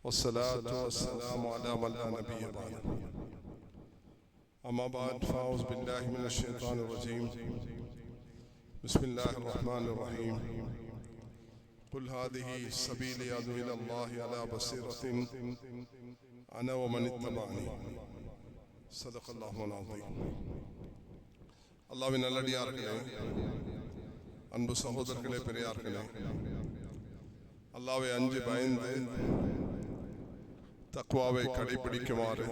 والصلاة والسلام على من لا نبي بعده. أما بعد فأعوذ بالله من الشيطان الرجيم. بسم الله الرحمن الرحيم. قل هذه سبيلي أدعو إلى الله على بصيرة أنا ومن اتبعني. صدق الله العظيم. அல்லாஹ்வின் நல்லடியார்களே, அன்பு சகோதரர்களே, பெரியார்களே, அல்லாஹ்வை அஞ்சி பயந்து தக்வாவை கடைபிடிக்குமாறு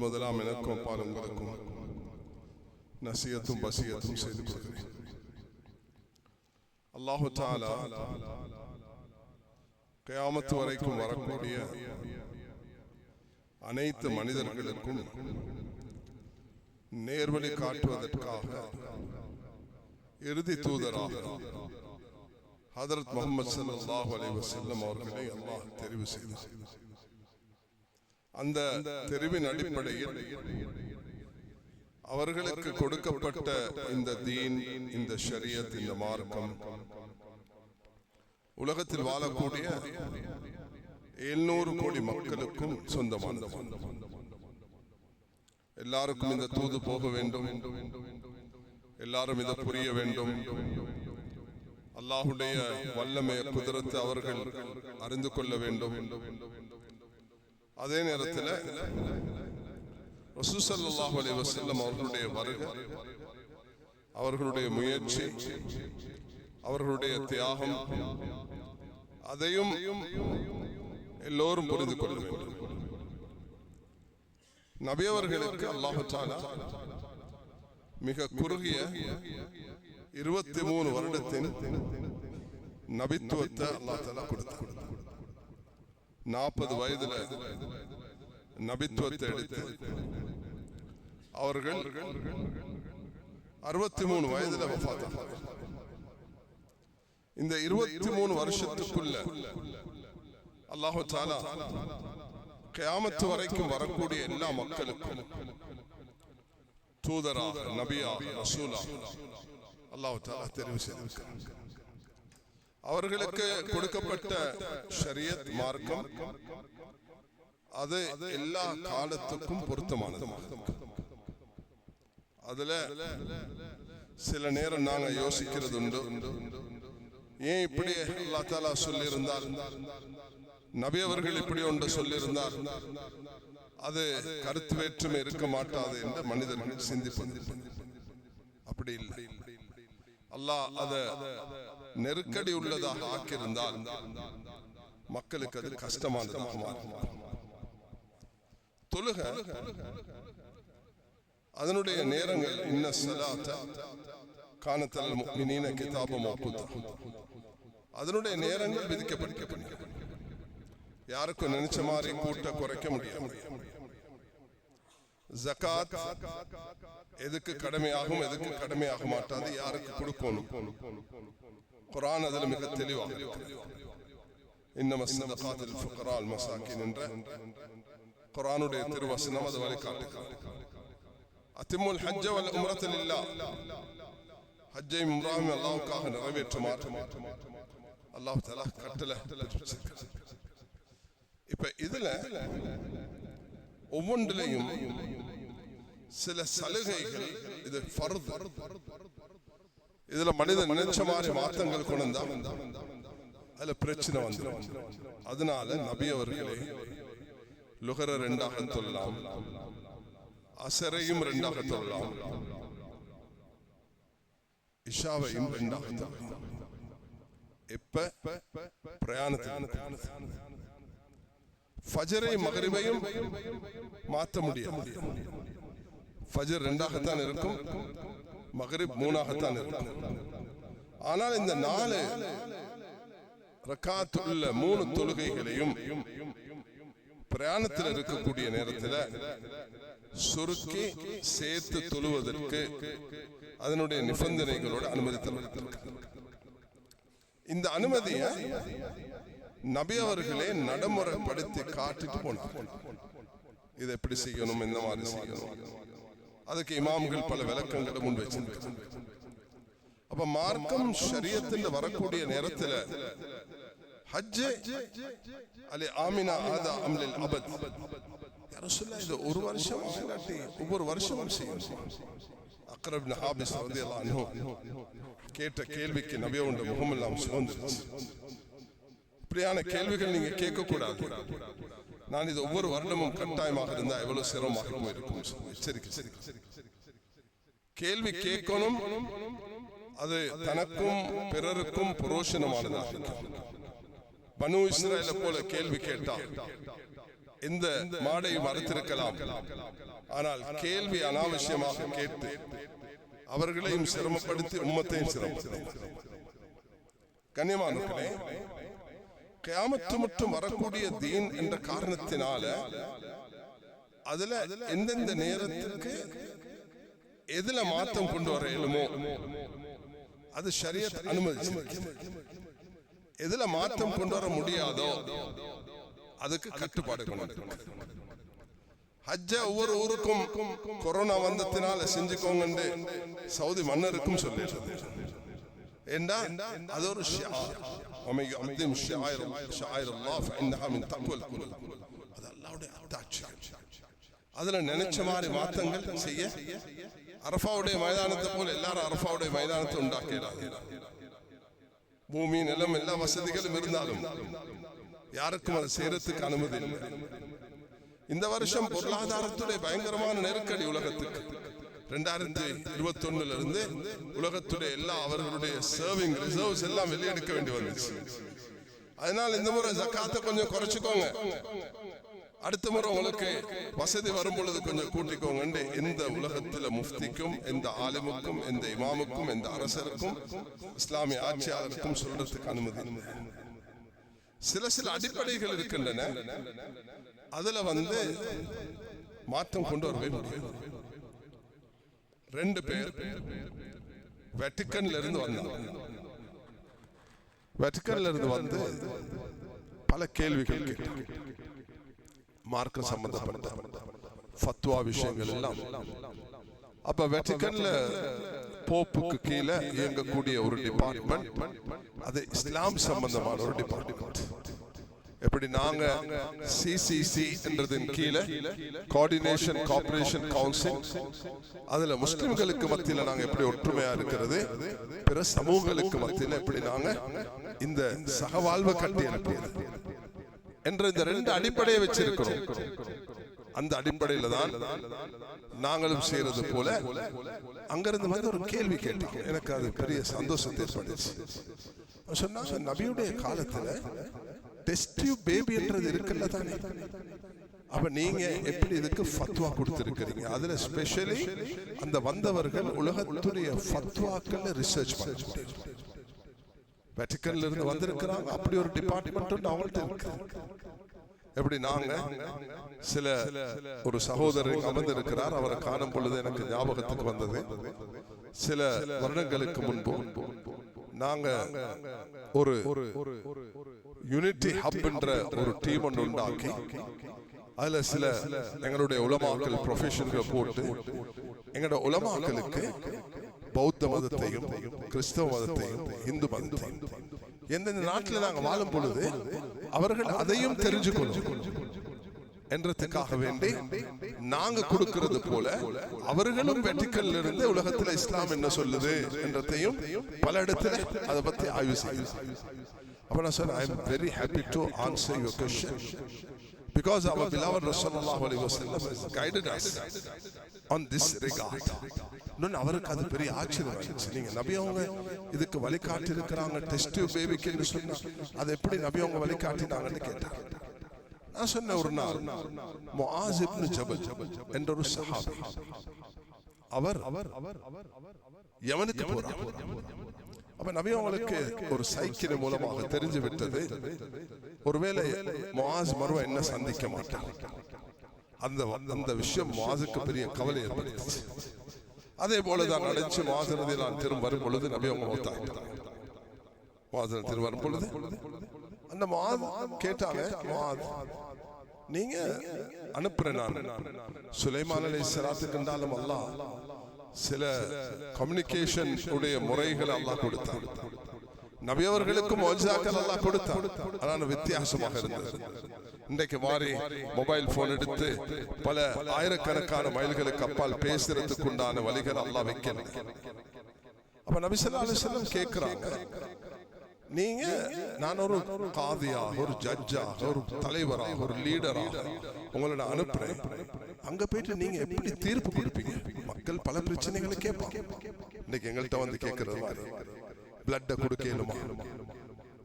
முதலாம் எனக்கும் அப்பால் உங்களுக்கும் நசியத்தும் பசியத்தும் செய்து கொள்கிறேன். அல்லாஹு தஆலா கியாமத் வரைக்கும் வரக்கூடிய அனைத்து மனிதர்களுக்கும் நேர்வழி காட்டுவதற்காக இறுதி தூதராக ஹதரத் முஹம்மது ஸல்லல்லாஹு அலைஹி வஸல்லம் அவர்களை அல்லாஹ் தெரிவு செய்தார். அந்த தெரிவின் அடிப்படையில் அவர்களுக்கு கொடுக்கப்பட்ட இந்த தீன், இந்த ஷரியத், இந்த மார்க்கம் உலகத்தில் வாழக்கூடிய 700 கோடி மக்களுக்கும் சொந்தமானது. எல்லாருக்கும் இந்த தூது போக வேண்டும், எல்லாரும் இதை புரிய வேண்டும். அல்லாஹ்வுடைய வல்லமை குதிரத்தை அவர்கள் அறிந்து கொள்ள வேண்டும். அதே நேரத்தில் ரசூல் ஸல்லல்லாஹு அலைஹி வஸல்லம் அவர்களுடைய வருகை, அவர்களுடைய முயற்சி, அவர்களுடைய தியாகம், அதையும் எல்லோரும் புரிந்து கொள்ள வேண்டும். நபி அவர்களுக்கு அல்லாஹ் தஆலா மிக குறுகிய 23 வருடத்தின் நபித்துவத்தை அல்லாஹ் தஆலா கொடுத்தார். 40 வயதுல நபித்துவத்தை எடுத்து அவர்கள் 63 வயதுல வஃபாத்தானார்கள். இந்த 23 வருஷத்துக்குள்ள அல்லாஹ் தஆலா கியாமத் வரைக்கும் வரக்கூடிய எல்லா மக்களுக்கும் தூதராக, நபியாக, ரசூலாக அல்லாஹ் தஆலா தெரிவு செய்திருக்கிறார். அவர்களுக்கு கொடுக்கப்பட்ட ஷரியத் மார்க்கம் அது எல்லா காலத்துக்கும் பொருத்தமானது. அதுல சில நேரம் நாங்க யோசிக்கிறது உண்டு, ஏன் இப்படி அல்லாஹ் தஆலா சொல்லி இருந்தார், நபி அவர்கள் இப்படி ஒன்று சொல்லியிருந்தார், அது கருத்து வேற்றுமை இருக்க மாட்டாது என்று மனிதர்கள் சிந்திப்பது. அப்படி இல்லை. அல்லாஹ் அதை நெருக்கடி உள்ளதாக ஆக்கியிருந்தால் மக்களுக்கு அது கஷ்டமானதாக மாறும். தொழுக அதனுடைய நேரங்கள் இன்ன ஸலாத்த கானத் அலல் முஃமினீன கிதாபம் மவ்கூதா, அதனுடைய நேரங்கள் விதிக்கப்பட்டிருக்கின்றன. யாருக்கும் நினைச்ச மாதிரி கூட்ட குறைக்க முடியாது. ஜகாத் எதுக்கு கடமையாகும், எதுக்கு கடமையாக மாட்டாது, யாருக்கு கொடுக்கணும், குர்ஆன் அதில் மிக தெளிவாக இருக்கிறது. இன்னமஸ் ஸதகாத்து லில் ஃபுகரா வல் மசாகின் என்ற குர்ஆனுடைய திருவசனம் அது வழிகாட்டுகிறது. அத்திமுல் ஹஜ்ஜ வல் உம்ரத லில்லாஹ், ஹஜ்ஜை உம்ராவை அல்லாஹ்வுக்காக நிறைவேற்றுமாறு அல்லாஹ் தஆலா கட்டளை பிறப்பிச்சிருக்கிறார். இப்ப இதுல ஒவ்வொன்றிலையும் சில சலுகைகள், இது ஃபர்து. இதுல மனிதன் நினைச்ச மாதிரி மாற்றங்கள் கொண்டா அதுல பிரச்சனை வந்துடும். அதனால நபி அவர்களே லுஹர 2ஆக சொல்லலாம், அசரையும் 2ஆக சொல்லலாம், இஷாவையும் 2ஆக சொல்லலாம். எப்ப பிரயாணத்தில் ஃபஜரை மக்ரிபையும் மாற்ற முடியாது. ஃபஜர் 2ஆகத்தான் இருக்கும், மக்ரிப் 3ஆகத்தான் இருக்கும். ஆனால் இந்த 4 ரக்காத் உள்ள 3 தொழுகைகளையும் பிரயாணத்தில் இருக்கக்கூடிய நேரத்தில் சுருக்கி சேர்த்து தொழுவதற்கு அதனுடைய நிபந்தனைகளோடு அனுமதித்தல். இந்த அனுமதியை நபி அவர்களே நடைமுறைப்படுத்தி காட்டிட்டு போனார். இதை எப்படி செய்யணும், இந்த மாதிரி செய்யணும். அதுக்கு இமாம்கள் பல விளக்கங்களை முன் வச்சிருக்காங்க. அப்ப மார்க்கம் ஷரியத்தில் வரக்கூடிய நேரத்தில் ஹஜ் அலி ஆமினா ஆதா அம்லில் அபத். யா ரசூலுல்லாஹ் இது ஒரு வருஷம் இல்லாட்டி ஒவ்வொரு வருஷமும் செய்யணும். அக்ரப் இப்னு ஹாபிஸ் ரலியல்லாஹு அன்ஹு கேட்ட கேள்விக்கு நபியோட முகமெல்லாம் சிவந்துருச்சு. இப்படியான கேள்விகள் நீங்க கேட்க கூடாது. நான் இது ஒவ்வொரு வருடமும் கட்டாயமாக இருந்தா எவ்வளவு சிரமமாக போயிருக்கும் எச்சரிக்கை. கேள்வி கேட்கணும், அது தனக்கும் பிறருக்கும் புரோஷனமானதாக. பனு இஸ்ரவேலை போல கேள்வி கேட்டால் இந்த மாடை மறுத்திருக்கலாம். ஆனால் கேள்வி அனாவசியமாக கேட்டு அவர்களையும் சிரமப்படுத்தி உம்மத்தையும் சிரமப்படுத்தி. கண்ணியமானவர்களே, கியாமத்து மட்டும் வரக்கூடிய தீன் என்ற காரணத்தினால அதுல எந்தெந்த நேரத்துக்கு எதுல மாற்றம் கொண்டு வர இயலுமோ அது ஷரியத் அனுமதிச்சிருக்கிறது. எதுல மாற்றம் கொண்டு வர முடியாதோ அதுக்கு கட்டுப்பாடு கொண்டு. ஹஜ்ஜ ஒவ்வொரு ஊருக்கும் கொரோனா வந்ததினால செஞ்சுக்கோங்க சவுதி மன்னருக்கும் சொல்லிடுறது. ஏண்டா அது ஒரு ஷிஆர். ومن يعظم شعائر الله فإنها من تقوى القلوب. அது அல்லாஹ்வுடைய அத்தாட்சி. அதுல நினைச்ச மாதிரி மாற்றங்கள் செய்ய அரஃபாவுடைய மைதானத்தை போல எல்லாரும் அரஃபாவுடைய மைதானத்தை உண்டாக்கிறாங்க. பூமி நிலம் எல்லா வசதிகளும் இருந்தாலும் யாருக்கும் அதை செய்யறதுக்கு அனுமதி இல்லை. இந்த வருஷம் பொருளாதாரத்துடைய பயங்கரமான நெருக்கடி உலகத்துக்கு 2021 இருந்து உலகத்துடைய எல்லா அவர்களுடைய சர்விங் ரிசர்வ்ஸ் எல்லாம் வெளியெடுக்க வேண்டி வந்துச்சு. அதனால இந்த முறை ஜகாத்தை கொஞ்சம் குறைச்சுக்கோங்க, அடுத்த முறை உங்களுக்கு வசதி வரும் பொழுது கொஞ்சம் கூட்டிக்கோங்க. எந்த உலகத்துல முஃப்திக்கும், எந்த ஆலிமுக்கும், எந்த இமாமுக்கும், எந்த அரசருக்கும், இஸ்லாமிய ஆட்சியாளருக்கும் சொல்றதுக்கு அனுமதி. சில அடிப்படைகள் இருக்கின்றன, அதுல மாற்றம் கொண்டு வரவே முடியும். 2 பேர் வெட்டிக்கன்ல இருந்து வந்தாங்க. வெட்டிக்கன்ல இருந்து வந்து பல கேள்விகள் கேட்டாங்க. மார்க்க சம்பந்தப்பட்ட ஃபத்வா விஷயங்கள் எல்லாம். அப்ப வெட்டிக்கன்ல போப்புக்கு கீழே இயங்கக்கூடிய ஒரு டிபார்ட்மெண்ட், அது இஸ்லாம் சம்பந்தமான ஒரு டிபார்ட்மெண்ட். எப்படி நாங்க சிசிசி என்றதின் கீழே கோஆர்டினேஷன் கோஆபரேஷன் கவுன்சில், அதுல முஸ்லிம்களுக்கு மத்தியில நாங்க எப்படி ஒற்றுமையா இருக்கிறது, பிற சமூகங்களுக்கு மத்தியில எப்படி நாங்க இந்த சகவாழ்வை கட்டி எழுப்பியது என்ற இந்த 2 அடிப்படையை வச்சிருக்கிறோம். அந்த அடிப்படையில தான் நாங்களும் செய்யறது போல அங்கிருந்து ஒரு கேள்வி கேட்டோம். எனக்கு அது பெரிய சந்தோஷத்தை ஏற்பட்டுச்சு. சொன்னாங்க, நபியுடைய காலத்துல டெஸ்ட் டியூப் பேபி என்றது இருக்குல்ல தானே, அப்ப நீங்க எப்படி இதுக்கு ஃபத்வா கொடுத்திருக்கிறீங்க? அதுல ஸ்பெஷலி அந்த வந்தவர்கள் உலகத்துடைய ஃபத்வாக்களை ரிசர்ச் பண்ணி வெட்டிக்கன்ல இருந்து வந்திருக்கிறாங்க. அப்படி ஒரு டிபார்ட்மெண்ட் அவங்கள்ட்ட இருக்கு. எப்படி நாங்க ஒரு சகோதரர் அமர்ந்திருக்கிறார், அவரை காணும் பொழுது எனக்கு ஞாபகத்துக்கு வந்தது. சில வருடங்களுக்கு முன்பு நாங்க ஒரு யூனிட்டி ஹப் என்ற ஒரு டீம் ஒன்று உண்டாக்கி அதுல சில எங்களுடைய உலமாக்கள் ப்ரொஃபஷன்கள் போட்டு எங்களுடைய உலமாக்களுக்கு பௌத்த மதத்தையும் கிறிஸ்தவ மதத்தையும் இந்து மதத்தையும் எந்தெந்த நாட்டில் நாங்கள் வாழும் பொழுது அவர்கள் அதையும் தெரிஞ்சுக்கொள்ளும் என்றதுக்காக வேண்டி நாங்க கொடுக்கிறது போல அவர்களும் வெட்டிக்கல்ல இருந்து உலகத்துல இஸ்லாம் என்ன சொல்லுது என்றதையும் பல இடத்துல அதை பத்தி ஆய்வு செய்யும். அப்ப நான் சொன்னேன், I am very happy to answer your question because our beloved Rasulullah alaihi wasallam has guided us on this regard. அவருக்கு அது பெரிய ஆச்சரியம் ஆயிடுச்சு. நீங்க நபி அவங்க இதுக்கு வழிகாட்டி இருக்கிறாங்க டெஸ்ட் டியூப் பேபிக்கு சொன்னா அது எப்படி நபி அவங்க வழிகாட்டினாங்கன்னு கேட்டாங்க. நான் சொன்ன ஒரு நாள் முஆஸ் இப்னு ஜபல் என்ற ஒரு சஹாபி, அவர் யமனுக்கு போறார். அப்ப நபி அவங்களுக்கு ஒரு சைக்கிள் மூலமாக தெரிஞ்சு விட்டது, ஒருவேளை முஆஸ் மறுவ என்ன சந்திக்க மாட்டார். அந்த விஷயம் முஆஸுக்கு பெரிய கவலை ஏற்படுத்துச்சு. அதே போலதான் நடந்துச்சு. முஆஸ் ரலியல்லாஹு அன்ஹு திரும்ப வரும் பொழுது நபி அவங்க மௌத்தாயிட்டாங்க. முஆஸ் திரும்ப வரும் பொழுது அந்த முஆஸ் கேட்டாங்க, முஆஸ் நீங்க அனுப்புற நான் சுலைமான் அலைஹிஸ்ஸலாத்துக்கு இருந்தாலும் அல்லாஹ் சில கம்யூனிகேஷன் உடைய முறைகளை அல்லாஹ் கொடுத்தார். நபி அவர்களுக்கு மோஜிசாக்கள் அல்லாஹ் கொடுத்தான், ஆனா வித்தியாசமாக இருந்தது. இன்றைக்கு மாறி மொபைல் போன் எடுத்து பல ஆயிரக்கணக்கான மைல்களுக்கு அப்பால் பேசுறதுக்கு உண்டான வழிகள் அல்லாஹ் வைக்கல. அப்ப நபி ஸல்லல்லாஹு அலைஹி வஸல்லம் கேக்குறாங்க, நீங்க நான் ஒரு காதியா, ஒரு ஜட்ஜா, ஒரு தலைவரா, ஒரு லீடரா உங்களோட அனுப்புறேன், அங்க போயிட்டு நீங்க எப்படி தீர்ப்பு கொடுப்பீங்க? மக்கள் பல பிரச்சனைகளை கேட்பாங்க. இன்னைக்கு எங்கள்கிட்ட வந்து கேட்கறது மாதிரி பிளட் கொடுக்கலுமா?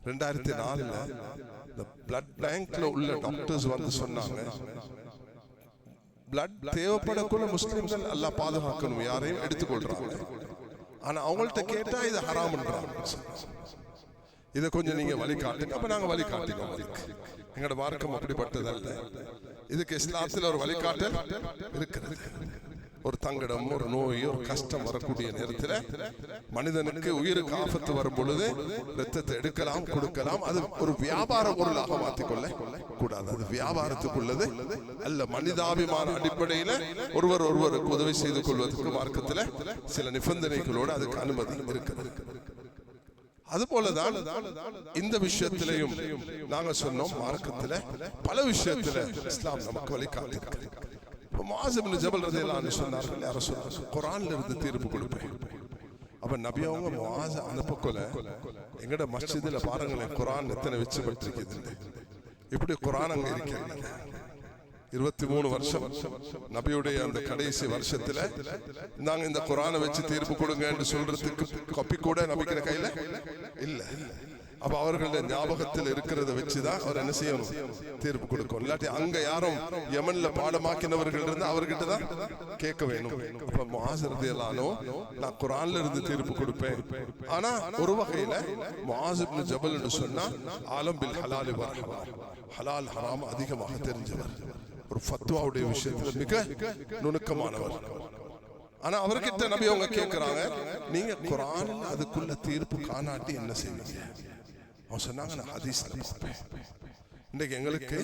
2004 இந்த பிளட் பேங்க்ல உள்ள டாக்டர்ஸ் வந்து சொன்னாங்க, பிளட் தேவைப்படக்குள்ள முஸ்லிம்கள் எல்லாம் பாதுகாக்கணும், யாரையும் எடுத்துக்கொள்றாங்க. ஆனா அவங்கள்ட்ட கேட்டா இது ஹராம்ன்றாங்க. இதை கொஞ்சம் நீங்க வழிகாட்டுங்க. அப்ப நாங்க வழிகாட்டினோம். எங்களோட மார்க்கம் அப்படிப்பட்டதல்ல. இதுக்கு இஸ்லாத்தில் ஒரு வழிகாட்டல் இருக்கிறது. ஒரு தங்கடம், ஒரு நோய், ஒரு கஷ்டம் வரக்கூடிய நேரத்தில் மனிதனுக்கு உயிருக்கு ஆபத்து வரும் பொழுது ரத்தத்தை எடுக்கலாம், கொடுக்கலாம். அது ஒரு வியாபார பொருளாக மாற்றிக்கொள்ள கூடாது. அது வியாபாரத்துக்குள்ளது அல்ல. மனிதாபிமான அடிப்படையில் ஒருவர் ஒருவருக்கு உதவி செய்து கொள்வதற்கு மார்க்கத்தில் சில நிபந்தனைகளோடு அதுக்கு அனுமதி இருக்கிறது. அதுபோலதான் இந்த விஷயத்திலையும் நாங்க சொன்னோம், மார்க்கத்தில் பல விஷயத்துல இஸ்லாம் நமக்கு வழிகாட்டுகிறது. முஆஸ் இப்னு ஜபல் ரலியல்லாஹு அன்ஹு சொன்னார்கள், யா ரசூலல்லாஹ், குர்ஆன்ல இருந்து தீர்ப்பு கொடுப்பேன். அப்ப நபி அவங்க முஆஸ் அனுப்பக்கொள்ள, எங்கட மஸ்ஜிதுல பாருங்களேன் குர்ஆன் எத்தனை வச்சுப்பட்டிருக்குது. இப்படி குர்ஆன் அங்க இருக்கிறது. 23 வருஷம் நபியுடைய அந்த கடைசி வருஷத்துல நாங்க இந்த குர்ஆனை வச்சு தீர்ப்பு கொடுங்க என்று சொல்றதுக்கு காப்பி கூட நபிக்கிற கையில இல்ல. அப்ப அவர்களுடைய ஞாபகத்தில் இருக்கிறத வச்சுதான் அவர் என்ன செய்யணும், தீர்ப்பு கொடுக்கணும். இல்லாட்டி அங்க யாரும் யமன்ல பாடமாக்கினவர்கள் இருந்து அவர்கிட்ட தான் கேட்க வேணும். அப்ப முஆஸ் ரலியல்லாஹு அன்ஹு, நான் குர்ஆன்ல இருந்து தீர்ப்பு கொடுப்பேன். ஆனா ஒரு வகையில முஆஸ் இப்னு ஜபல் என்று சொன்னா ஆலம் பில் ஹலால் வல் ஹராம், ஹலால் ஹராம் அதிகமாக தெரிஞ்சவர், ஒரு ஃபத்வாவுடைய விஷயத்துல மிக நுணுக்கமானவர். ஆனா அவர்கிட்ட நபி அவங்க கேட்கிறாங்க, நீங்க குர்ஆன் அதுக்குள்ள தீர்ப்பு காணாட்டி என்ன செய்வீங்க? அவங்க சொன்னாங்க, நான் ஹதீஸ்ல பார்ப்பேன். இன்றைக்கு எங்களுக்கு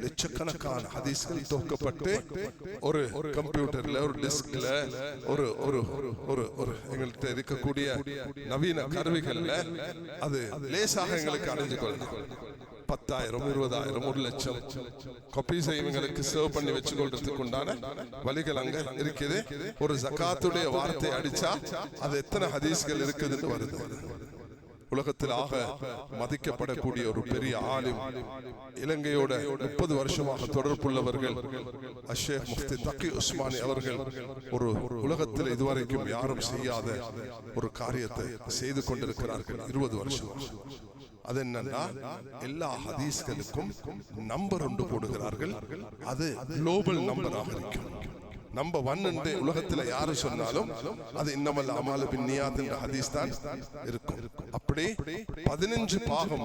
லட்சக்கணக்கான ஹதீஸ்கள் தொகுக்கப்பட்டு ஒரு கம்ப்யூட்டர்ல, ஒரு டிஸ்க்ல, ஒரு ஒரு ஒரு ஒரு எங்கள்கிட்ட இருக்கக்கூடிய நவீன கருவிகள்ல அது லேசாக எங்களுக்கு அடைஞ்சு கொள்ளலாம். 10,000, 20,000, 1 லட்சம் காப்பீஸை இவங்களுக்கு சர்வ் பண்ணி வச்சு கொள்றதுக்கு உண்டான வழிகள் அங்க இருக்குது. ஒரு ஜகாத்துடைய வார்த்தை அடிச்சா அது எத்தனை ஹதீஸ்கள் இருக்குதுன்னு வருது. உலகத்தில் ஆக மதிக்கப்படக்கூடிய ஒரு பெரிய ஆலிம், இலங்கையோட 30 வருஷமாக தொடர்புள்ளவர்கள் ஷேக் முஃப்தி தக்கி உஸ்மானி அவர்கள் ஒரு உலகத்தில் இதுவரைக்கும் யாரும் செய்யாத ஒரு காரியத்தை செய்து கொண்டிருக்கிறார்கள் 20 வருஷம். அது என்னன்னா, எல்லா ஹதீஸ்களுக்கும் நம்பர் ஒன்று போடுகிறார்கள். அது குளோபல் நம்பராக இருக்கும். நம்பர் 1 என்று உலகத்துல யாரு சொன்னாலும் அது இன்னமல் அமாலு பின்னியாத் என்ற ஹதீஸ் தான் இருக்கும். அப்படி 15 பாகம்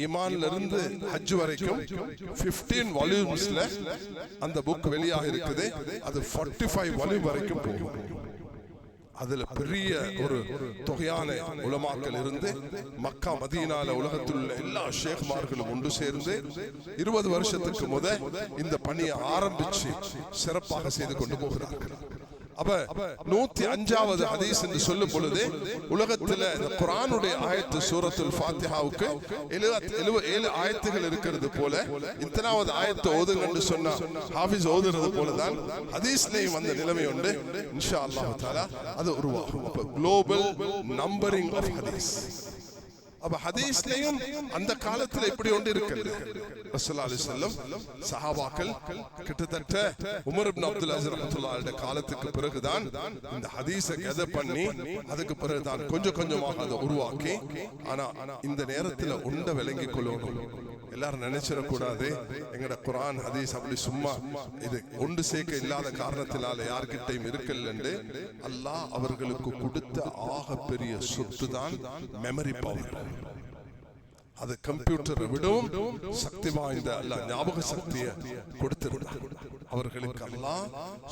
ஈமான்ல இருந்து ஹஜ் வரைக்கும் 15 வால்யூம்ஸ்ல அந்த புக் வெளியாக இருக்குது. அது 45 வால்யூம் வரைக்கும் போகும். அதுல பெரிய ஒரு தொகையான உலமாக்கள் இருந்து மக்கா மதீனால உலகத்தில் உள்ள எல்லா ஷேக்மார்களும் ஒன்று சேர்ந்து 20 வருஷத்துக்கு முதல் இந்த பணியை ஆரம்பிச்சு சிறப்பாக செய்து கொண்டு போகிறார்கள். அப்ப 105வது ஹதீஸ் என்று சொல்லும் பொழுது உலகத்துல இந்த குர்ஆனுடைய ஆயத்து சூரத்துல் ஃபாத்திஹாவுக்கு 77 ஆயத்துகள் இருக்கிறது போல இத்தனாவது ஆயத்தை ஓதுங்க என்று சொன்னா ஹாஃபிஸ் ஓதுறது போலதான் ஹதீஸ்லயும் அந்த நிலைமை உண்டு. இன்ஷா அல்லாஹ் தஆலா அது உருவாகும். அப்ப குளோபல் நம்பரிங் ஆஃப் ஹதீஸ். அப்ப ஹதீஸ்லயும் அந்த காலத்துல இப்படி ஒன்று இருக்கிறது. ரசூலுல்லாஹி அலைஹி வஸல்லம் சஹாபாக்கள் கிட்டத்தட்ட உமர் இப்னு அப்துல் அஸீஸ் ரஹ்மத்துல்லாஹி காலத்துக்கு பிறகுதான் இந்த ஹதீஸை கெதர் பண்ணி அதுக்கு பிறகுதான் கொஞ்சம் கொஞ்சமாக அதை உருவாக்கி, ஆனா இந்த நேரத்துல உண்ட விளங்கிக் கொள்ளணும். எல்லாரும் நினைச்சிடக்கூடாது எங்கட குர்ஆன் ஹதீஸ் அப்படி சும்மா இது ஒன்று சேர்க்க இல்லாத காரணத்தினால யார்கிட்டையும் இருக்கல என்று. அல்லாஹ் அவர்களுக்கு கொடுத்த ஆக பெரிய சொத்து தான் மெமரி பவர். அது கம்ப்யூட்டரை விடவும் சக்தி வாய்ந்த அல்லாஹ் ஞாபக சக்தியை கொடுத்திருந்தார் அவர்களுக்கு. அல்லாஹ்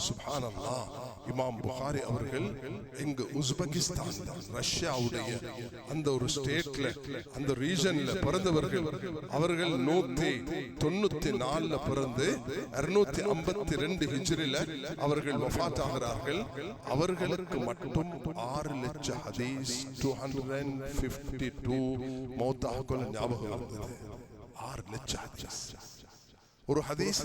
சுப்ஹானல்லாஹ். இமாம் புகாரி அவர்கள் இங்கு உஸ்பெகிஸ்தான் ரஷ்யாவுடைய அந்த ஒரு ஸ்டேட்ல அந்த ரீஜன்ல பிறந்தவர்கள். அவர்கள் 194 பிறந்து 252 ஹிஜ்ரில அவர்கள் வஃபாத் ஆகிறார்கள். அவர்களுக்கு மட்டும் 6 லட்சம் ஹதீஸ் 252 மௌத்தாக்கள் ஞாபகம் இருந்தது. 6 லட்சம் ஹதீஸ். ஒரு ஹதீஸ்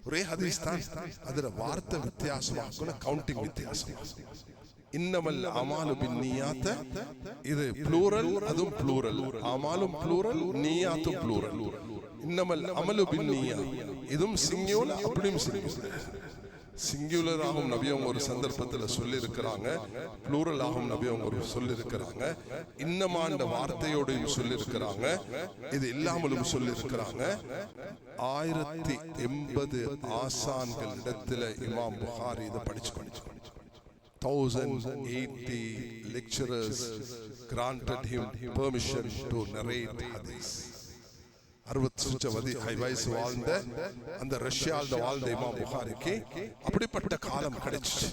ஒரே ஹதீஸ் தான், அதுல வார்த்தை வித்தியாசமாக கவுண்டிங் வித்தியாசம். இன்னமல் அமாலு பின்னியாத், இது ப்ளூரல் அதுவும் ப்ளூரல், அமாலும் ப்ளூரல் நியாத்தும் ப்ளூரல். இன்னமல் அமலு பின்னியா இதுவும் சிங்குலர் அப்படியும் சிங்குலர். சிங்குலர் ஆகும் நபி அவங்க ஒரு சந்தர்ப்பத்தில் சொல்லி இருக்கிறாங்க, ப்ளூரல் ஆகும் நபி அவங்க ஒரு சொல்லி இருக்கிறாங்க, இன்னமாண்ட வார்த்தையோடையும் சொல்லி இருக்கிறாங்க, இது இல்லாமலும் சொல்லி இருக்கிறாங்க. 1080 ஆசான்கள் இடத்துல இமாம் புகாரி இதை படிச்சு 1080 lecturers granted him permission to narrate hadith. 60 வயசு வாழ்ந்த அந்த ரஷ்யாவில் வாழ்ந்த இமாம் புகாரிக்கு அப்படிப்பட்ட காலம் கிடைச்சிச்சு.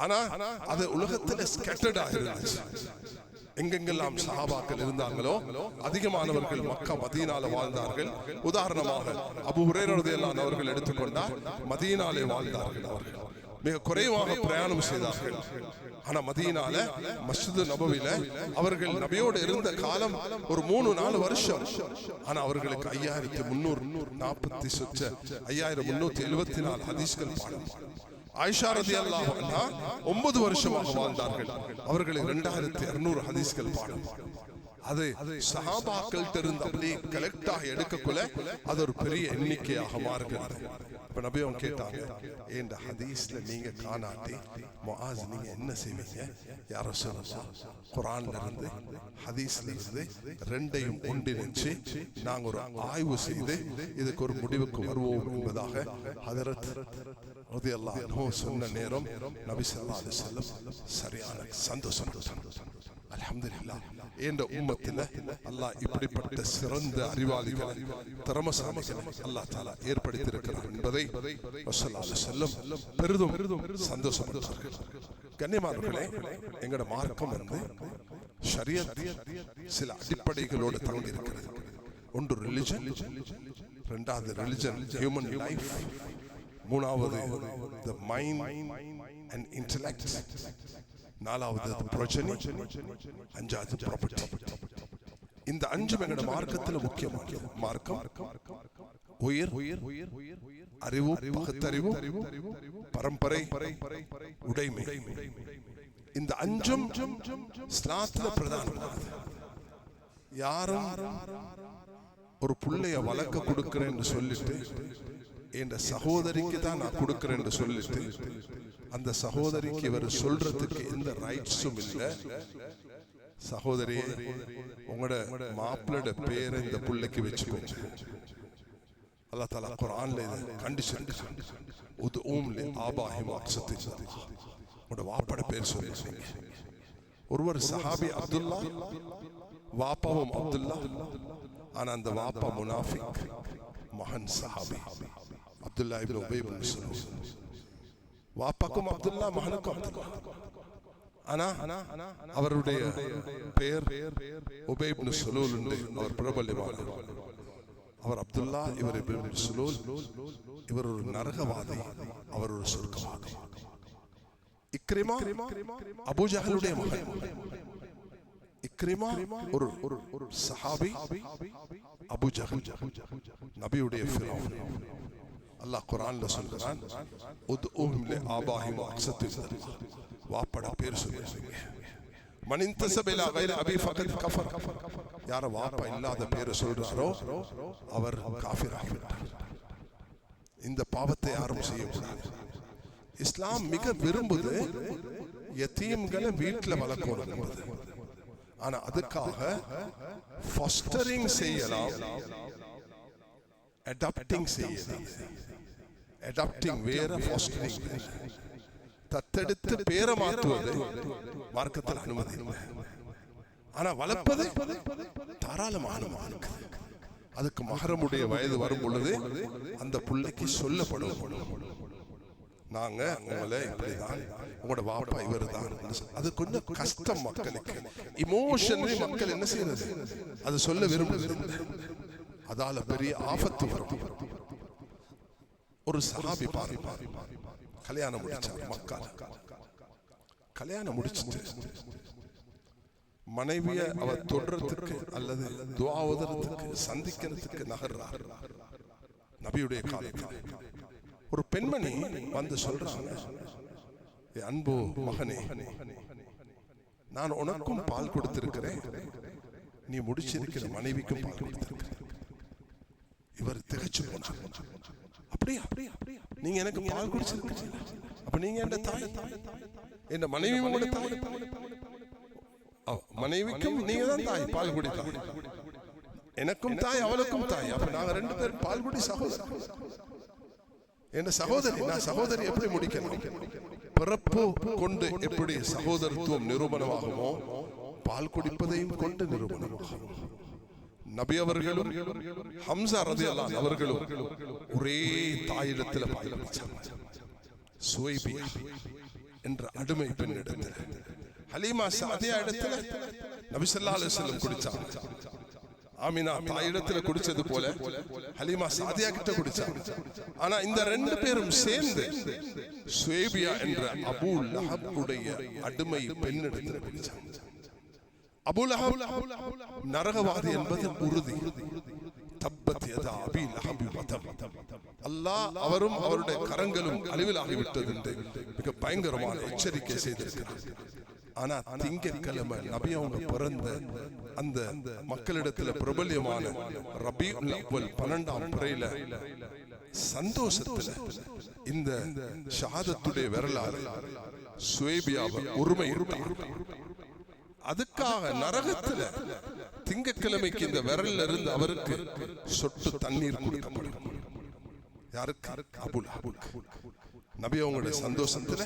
ஆனா அது உலகத்துல ஸ்கேட்டர்ட் ஆயிருந்துச்சு. எங்கெங்கெல்லாம் சஹாபாக்கள் இருந்தாங்களோ அதிகமானவர்கள் மக்கா மதீனால வாழ்ந்தார்கள். உதாரணமாக அபூ ஹுரைரா ரலியல்லாஹு அன்ஹு அவர்கள் எடுத்துக்கொண்டால் மதீனாலே வாழ்ந்தார்கள். அவர்கள் மிக குறைவாக பிரயாணம் செய்தார்கள். ஆனா மதீனால மஸ்ஜித் நபவில அவர்கள் நபியோடு இருந்த காலம் ஒரு 3-4 வருஷம். ஆனா அவர்களுக்கு 5374 ஹதீஸ்கள் பாடம். ஆயிஷா ரலியல்லாஹு அன்ஹா 9 வருஷமாக வாழ்ந்தார்கள். அவர்களுக்கு 2200 ஹதீஸ்கள் பாடம். அது சஹாபாக்கள் இருந்து அப்படியே கலெக்ட் ஆகி எடுக்கக்குள்ள அது ஒரு பெரிய எண்ணிக்கையாக மாறுகிறது. இப்ப நபி அவங்க கேட்டாங்க, இந்த ஹதீஸ்ல நீங்க காணாட்டி முஆஸ் நீங்க என்ன செய்வீங்க? யா ரசூலல்லாஹ், குர்ஆன்ல இருந்து ஹதீஸ்ல இருந்து ரெண்டையும் ஒன்றிணைச்சு நாங்க ஒரு ஆய்வு செய்து இதுக்கு ஒரு முடிவுக்கு வருவோம் என்பதாக ஹதரத் ரலியல்லாஹு அன்ஹு சொன்ன நேரம் நபி ஸல்லல்லாஹு அலைஹி வஸல்லம் சரியான சந்தோஷம். அல்ஹம்துலில்லாஹ், இந்த உம்மத்தில அல்லாஹ் இப்படிப்பட்ட சிறந்த அறிவாளிகளை திறமசாலிகளை அல்லாஹ் தஆலா ஏற்படுத்தி இருக்கிறார் என்பதை ஸல்லல்லாஹு அலைஹி வஸல்லம் பெரிதும் சந்தோஷப்பட்டார்கள். கண்ணியமானவர்களே, எங்கட மார்க்கம் வந்து ஷரியத் சில அடிப்படைகளோடு தங்கி இருக்கிறது. ஒன்று ரிலிஜன், இரண்டாவது ரிலிஜன் ஹியூமன் லைஃப், மூணாவது தி மைண்ட் அண்ட் இன்டெலெக்ட், நாலாவது பிரஜனி, அஞ்சாவது ப்ராப்பர்ட்டி. இந்த அஞ்சு எங்கட மார்க்கத்தில் முக்கியமானது. மார்க்கம், உயிர், அறிவு, பகுத்தறிவு, பரம்பரை, உடைமை. இந்த அஞ்சும் இஸ்லாத்துல பிரதானமானது. யாரும் ஒரு புள்ளைய வளர்க்க கொடுக்கிறேன்னு சொல்லிட்டு என்ற சகோதரிக்கு தான் நான் கொடுக்கிறேன் என்று சொல்லிட்டு அந்த சகோதரிக்கு இவர் சொல்றதுக்கு எந்த ரைட்ஸும் இல்லை. சகோதரியே, உங்களோட மாப்பிள்ளோட பேரை இந்த புள்ளைக்கு வச்சுக்கோங்க. அல்லாஹ் தஆலா குர்ஆன்ல இத கண்டிஷன், உதுஊம் லி ஆபாஹிம் அக்ஸத்தில்லாஹ், உங்களோட வாப்பட பேர் சொல்லுங்க. ஒருவர் சஹாபி அப்துல்லா, வாப்பாவும் அப்துல்லா, ஆனா அந்த வாப்பா முனாஃபிக், மகன் சஹாபி அப்துல்லா இப்னு உபை இப்னு சலூல். வாப்பாக்கும் அப்துல்லா, மகனுக்கும் அப்துல்லா. ஆனா அவருடைய பெயர் உபை இப்னு சலூல் என்று அவர் பிரபல்யமானவர். அவர் அப்துல்லா, இவர் இப்னு சலூல். இவர் ஒரு நரகவாதி, அவர் ஒரு சொர்க்கவாதி. இக்ரிமா அபூ ஜஹலுடைய மகன். இக்ரிமா ஒரு சஹாபி, அபூ ஜஹல் நபியுடைய ஃபிரௌன். அல்லாஹ் குர்ஆன்ல சொல்றான், உதுஊஹும் லி ஆபாஹிம் அக்ஸத்தில்லாஹ், வாப்பட பேர் சொல்லுங்க. மன் இன்தஸப இலா கைரி அபி ஃபகத் கஃபர், யார வாப்பா இல்லாத பேர் சொல்றாரோ அவர் காஃபிர் ஆகிவிட்டார். இந்த பாவத்தை யாரும் செய்யக்கூடாது. இஸ்லாம் மிக விரும்புது யதீம்களை வீட்டில் வளர்க்கணும் என்பது. ஆனா அதுக்காக ஃபாஸ்டரிங் செய்யலாம், அடாப்டிங் செய்யலாம். அடாப்டிங் வேற, ஃபாஸ்டரிங் வேற. தத்தெடுத்து பேரை மாற்றுவது மார்க்கத்தில் அனுமதி இல்லை. ஆனா வளர்ப்பது தாராளமான மகனுக்கு. அதுக்கு மகரமுடைய வயது வரும் பொழுது அந்த பிள்ளைக்கு சொல்லப்படும், நாங்க உங்களை இப்படிதான், உங்களோட வாப்பா இவர் தான். அது கொஞ்சம் கஷ்டம் மக்களுக்கு. இமோஷனலி மக்கள் என்ன செய்யறது, அது சொல்ல விரும்புகிறது. அதால பெரிய ஆபத்து வரும். ஒரு சஹாபி பாருங்க, கல்யாணம் முடிச்சார். மக்கள் கல்யாணம் முடிச்சுட்டு மனைவிய அவர் தொடர்றதுக்கு அல்லது துஆ ஓதுறதுக்கு சந்திக்கிறதுக்கு நகர்றார். நபியுடைய காலத்தில் ஒரு பெண்மணி வந்து சொல்றாங்க, அன்பு மகனே, நான் உனக்கும் பால் கொடுத்திருக்கிறேன், நீ முடிச்சிருக்கிற மனைவிக்கும் பால் கொடுத்திருக்கிறேன். இவர் திகைச்சு போனார். அப்படியா, நீங்க எனக்கு பால் குடிச்சிருக்கீங்க, அப்ப நீங்க என் தாய், என் மனைவி உங்களோட தாய், மனைவிக்கும் நீங்க தான் தாய், பால் குடித்தாய், எனக்கும் தாய் அவளுக்கும் தாய், அப்ப நாங்க ரெண்டு பேரும் பால் குடி சகோதரர். என்ன சகோதரி, நான் சகோதரி எப்படி முடிக்கணும்? பிறப்பு கொண்டு எப்படி சகோதரத்துவம் நிரூபணமாகுமோ, பால் குடிப்பதையும் கொண்டு நிரூபணமாகும். நபி அவர்களும் ஹம்சா ரலியல்லாஹு அவர்களும் ஒரே தாயிடத்தில் பால் குடிச்சாங்க. சுவைபியா என்ற அடிமை பெண்ணிடத்தில், ஹலீமா சாதியா இடத்துல நபி ஸல்லல்லாஹு அலைஹி வஸல்லம் குடிச்சாங்க. ஆமினா தாயிடத்துல குடிச்சது போல ஹலீமா சாதியா கிட்ட குடிச்சாங்க. ஆனா இந்த ரெண்டு பேரும் சேர்ந்து சுவைபியா என்ற அபூ லஹப் உடைய அடிமை பெண்ணிடத்தில் குடிச்சாங்க. அபூ லஹப் நரகவாதி என்பது உறுதி. தப்பத் யதா அபீ லஹப் வதம். அல்லாஹ் அவரும் அவருடைய கரங்களும் அழிவிலாகிவிட்டது என்று மிக பயங்கரமான எச்சரிக்கை செய்திருக்கிறார். ஆனா திங்கட்கிழமை நபி அவங்க பிறந்த அந்த மக்களிடத்துல பிரபல்யமான ரபீஉல் அவ்வல் 12ஆம் பிறையில சந்தோஷத்துல இந்த ஷஹாதத்துடைய வரலாறு சுவைபியாவை உரிமையிட்டார். அதுக்காக நரகத்துல திங்கட்கிழமைக்கு இந்த விரல்ல இருந்து அவருக்கு சொட்டு தண்ணீர் கொடுக்கப்படும். யாருக்கு? அபூ லஹப். நபி அவங்களுடைய சந்தோஷத்துல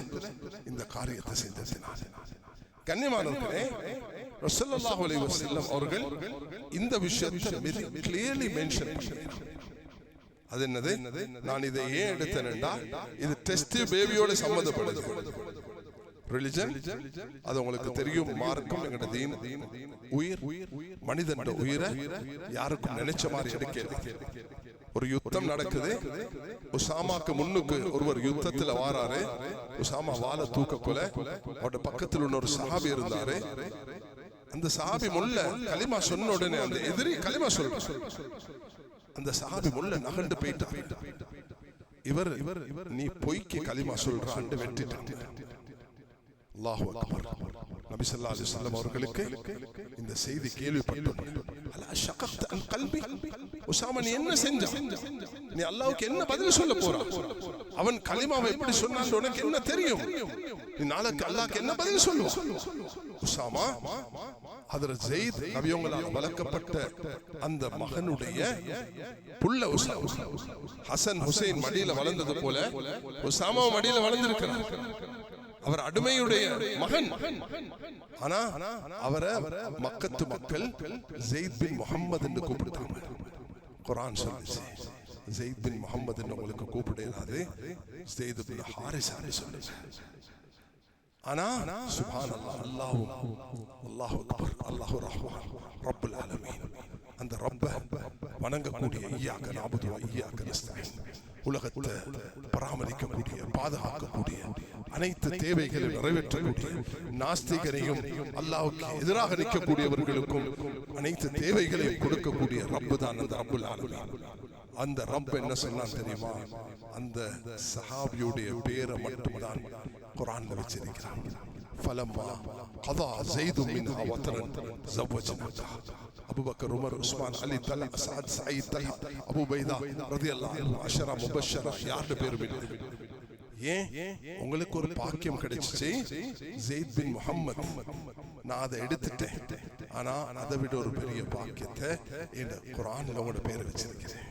இந்த காரியத்தை செஞ்சதினால கண்ணியமானவர்களே, ரசூலுல்லாஹி அலைஹி வஸல்லம் அவர்கள் இந்த விஷயத்தை மிக கிளியர்லி மென்ஷன் பண்ணிருக்காங்க. அது என்னது? நான் இதை ஏன் எடுத்தேன்னா, இது டெஸ்ட் பேபியோட சம்பந்தப்படுது. ரிலிஜன் அது உங்களுக்கு தெரியும். மார்க்கம் எங்கட தீன், உயிர், மனிதன் உயிரை யாருக்கும் நினைச்ச மாதிரி எடுக்க. ஒரு யுத்தம் நடக்குது. உசாமாக்கு முன்னுக்கு ஒருவர் யுத்தத்துல வாராரு. உசாமா வாளை தூக்க கொலை. அவருடைய பக்கத்தில் உள்ள ஒரு சஹாபி இருந்தாரு. அந்த சஹாபி முல்ல கலிமா சொன்ன உடனே அந்த எதிரி கலிமா சொல்ற, அந்த சஹாபி முல்ல நகண்டு போயிட்டார். இவர் நீ பொய்க்கு கலிமா சொல்றான்னு வெட்டிட்டாங்க. அல்லாஹு அக்பர். நபி ஸல்லல்லாஹு அலைஹி வஸல்லம் அவர்களுக்கு இந்த செய்தி கேள்விப்பட்டோம். அலா ஷகக்த அன் கல்பி, உஸாமா நீ என்ன செஞ்ச? நீ அல்லாஹ்வுக்கு என்ன பதில் சொல்ல போற? அவன் கலிமாவை எப்படி சொன்னான்னு உனக்கு என்ன தெரியும்? நீ நாளைக்கு அல்லாஹ்க்கு என்ன பதில் சொல்லுவ? உஸாமா ஹஜ்ரத் ஸைத் நபியவங்களால் வளர்க்கப்பட்ட அந்த மகனுடைய புள்ள உஸாமா, ஹசன் ஹுசைன் மடியில வளர்ந்தது போல உஸாமா மடியில வளர்ந்திருக்கிறார். அவர் அடிமையுடைய மகன். ஆனா அவரை மக்கத்து மக்கள் ஸைத் பின் முஹம்மது என்று கூப்பிடுறாங்க. குர்ஆன் சொல்லுச்சு, ஸைத் பின் முஹம்மது என்று உங்களுக்கு கூப்பிடாது, ஸைத் பின் ஹாரிஸா சொல்லுச்சு. ஆனா சுப்ஹானல்லாஹ், அல்லாஹு அக்பர், அல்லாஹு ரஹ்மான், ரப்புல் ஆலமீன், அந்த ரப்ப வணங்கக்கூடிய இய்யாக நஅபுது வ இய்யாக நஸ்தஈன், உலகத்தை பராமரிக்கக்கூடிய, பாதுகாக்கக்கூடிய, அனைத்து தேவைகளை நிறைவேற்றக்கூடிய, நாஸ்திகரையும் அல்லாஹ்வுக்கு எதிராக நிற்கக்கூடியவர்களுக்கும் அனைத்து தேவைகளையும் கொடுக்கக்கூடிய ரப்பு தான் அந்த ரப்புல் ஆலமீன். அந்த ரப் என்ன சொன்னான் தெரியுமா? அந்த சஹாபியுடைய பேரை மட்டும்தான் குர்ஆன்ல வச்சிருக்கிறான். ஃபலம்மா கதா ஸைது மின்ஹா வத்ரன் ஸவஜனாஹா. Abu Bakr, Umar, Usman, Ali, Talha, Saad, Saeed, Talha, Abu Ubaidah ரலியல்லாஹு அன்ஹு அஷரா முபஷ்ஷரா, யார் பேரும் இல்லை. ஏன்? உங்களுக்கு ஒரு பாக்கியம் கிடைச்சிச்சு, ஸைத் பின் முஹம்மத், நான் அதை எடுத்துட்டேன். ஆனா அதை விட ஒரு பெரிய பாக்கியத்தை இந்த குர்ஆன்ல உங்களோட பேரை வச்சிருக்கிறேன்.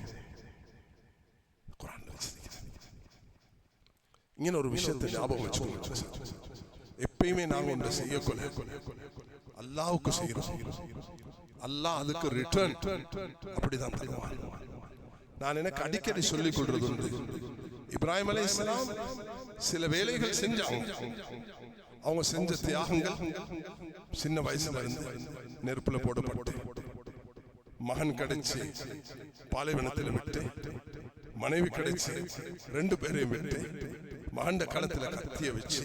குர்ஆன்ல வச்சிருக்கிறேன். இங்க ஒரு விஷயத்தை ஞாபகம் வச்சுக்கோங்க. எப்பயுமே நாங்க ஒன்று செய்யக்கொள்ள, அல்லாஹ்வுக்கு செய்றோம். அல்லாஹ் அதுக்கு ரிட்டர்ன் அப்படிதான் தருவான். நான் எனக்கு அடிக்கடி சொல்லிக் கொள்றது உண்டு. இப்ராஹிம் அலைஹிஸ்ஸலாம் சில வேலைகள் செஞ்சாங்க. அவங்க செஞ்ச தியாகங்கள் சின்ன வயசுல இருந்து நெருப்புல போடப்பட்டு மகன் கிடைச்சு பாலைவனத்தில் விட்டு, மனைவி கிடைச்சு 2 பேரையும் விட்டு, மகண்ட களத்துல கத்திய வச்சு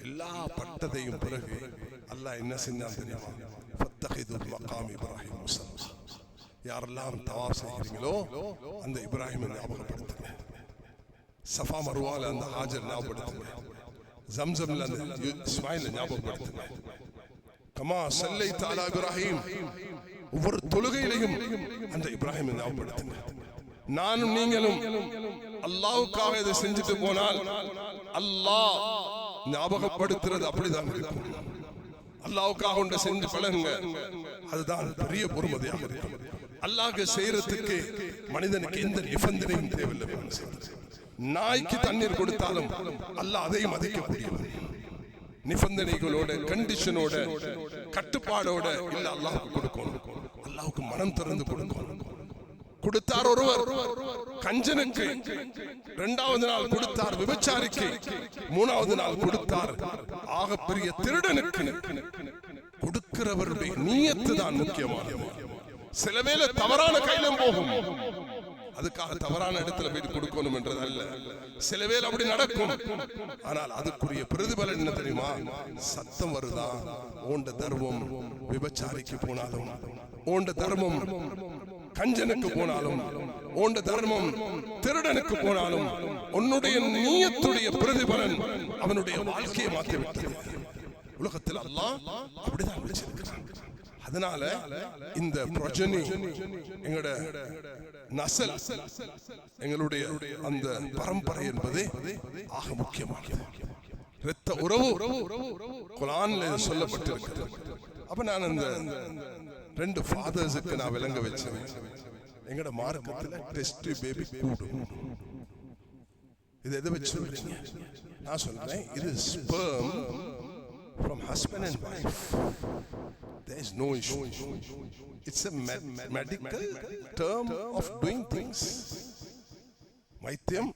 எல்லா பட்டதையும் பிறகு அல்லாஹ் என்ன செஞ்சான் தெரியுமா? ஃபத்தஹிதுல் மகாம் இப்ராஹிம் முஸல்லா. யாரெல்லாம் தவாஃப் செய்கிறீங்களோ அந்த இப்ராஹிமை ஞாபகப்படுத்துங்க. சஃபா மர்வால அந்த ஹாஜர் ஞாபகப்படுத்துங்க. ஜம்சம்ல அந்த இஸ்மாயிலை ஞாபகப்படுத்துங்க. கமா ஸல்லைத அலா இப்ராஹிம். ஒவ்வொரு தொழுகையிலையும் அந்த இப்ராஹிமை ஞாபகப்படுத்துங்க. நானும் நீங்களும் அல்லாஹ்வுக்காக இதை செஞ்சுட்டு போனால் அல்லாஹ் ஞாபகப்படுத்துறது அப்படிதான் இருக்கும். அல்லாஹ்வுக்காக ஒன்றை செஞ்சு பழகுங்க, அதுதான் பெரிய பொறுமதியாக இருக்கும். அல்லாஹ்க்கு செய்யறதுக்கு மனிதனுக்கு எந்த நிபந்தனையும் தேவையில்லை. நாய்க்கு தண்ணீர் கொடுத்தாலும் அல்லாஹ் அதையும் மதிக்கக்கூடியவன். நிபந்தனைகளோட, கண்டிஷனோட, கட்டுப்பாடோட இல்ல அல்லாஹ்வுக்கு கொடுக்கணும். அல்லாஹ்வுக்கு மனம் திறந்து கொடுக்கணும். கொடுத்தார் ஒருவர் கஞ்சனுக்கு, 2வது நாள் கொடுத்தார் விபச்சாரிக்கு, 3வது நாள் கொடுத்தார் ஆகப்பெரிய திருடனுக்கு. கொடுக்கிறவருடைய நியத்து தான் முக்கியமானது. சில வேளை தவறான கையிலும் போகும், அதுக்காக தவறான இடத்துல போய் கொடுக்கணும் என்றது அல்ல. சில வேளை அப்படி நடக்கும், ஆனால் அதுக்குரிய பிரதிபலன் என்ன தெரியுமா? சத்தம் வருதா? ஓண்ட தர்மம் விபச்சாரிக்கு போனாலும், ஓண்ட தர்மம் கஞ்சனுக்கு போனாலும், ஓண்ட தர்மம் திருடனுக்கு போனாலும், உன்னுடைய நியத்துடைய பிரதிபலன் அவனுடைய வாழ்க்கையை மாற்றிவிட்டது. உலகத்தில் அல்லாஹ் அப்படிதான் விழிச்சிருக்கிறான். அதனால இந்த பிரஜனி, எங்களோட நசல், எங்களுடைய அந்த பரம்பரை என்பது ஆக முக்கியமானது. இரத்த உறவு குர்ஆன்ல சொல்லப்பட்டிருக்கிறது. அப்ப நான் அந்த 2 ஃபாதர்ஸுக்கு நான் விளங்க வச்சேன். எங்கட மார்க்கத்துல டெஸ்ட் பேபி கூடும். இது எதை வச்சு சொல்றீங்க? நான் சொல்றேன், இது sperm from husband and wife. There is no issue. It's a medical term of doing things. வைத்தியம்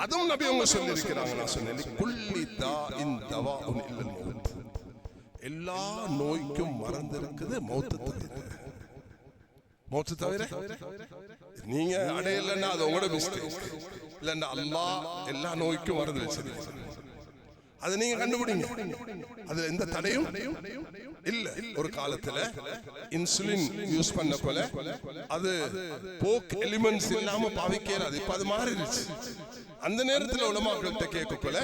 அதுவும் நபி அவங்க சொல்லி இருக்கிறாங்க. நான் சொன்னேன், குல்லி தாஇன் தவாஉன் இல்லல் மௌத். எல்லா நோய்க்கும் மருந்து இருக்குது, மௌத்து தவிர. மௌத்து தவிர நீங்க அடையலன்னா அது உங்களோட மிஸ்டேக். இல்லன்னா அல்லாஹ் எல்லா நோய்க்கும் மருந்து வச்சிருக்காங்க. அதை நீங்க கண்டுபிடிங்க. அதுல எந்த தடையும் இல்ல. ஒரு காலத்துல இன்சுலின் யூஸ் பண்ண போல அது போக் எலிமெண்ட்ஸ் இல்லாம பாவிக்கிறது. இப்ப அது மாறிடுச்சு. அந்த நேரத்துல உலமாக்கள்கிட்ட கேட்க போல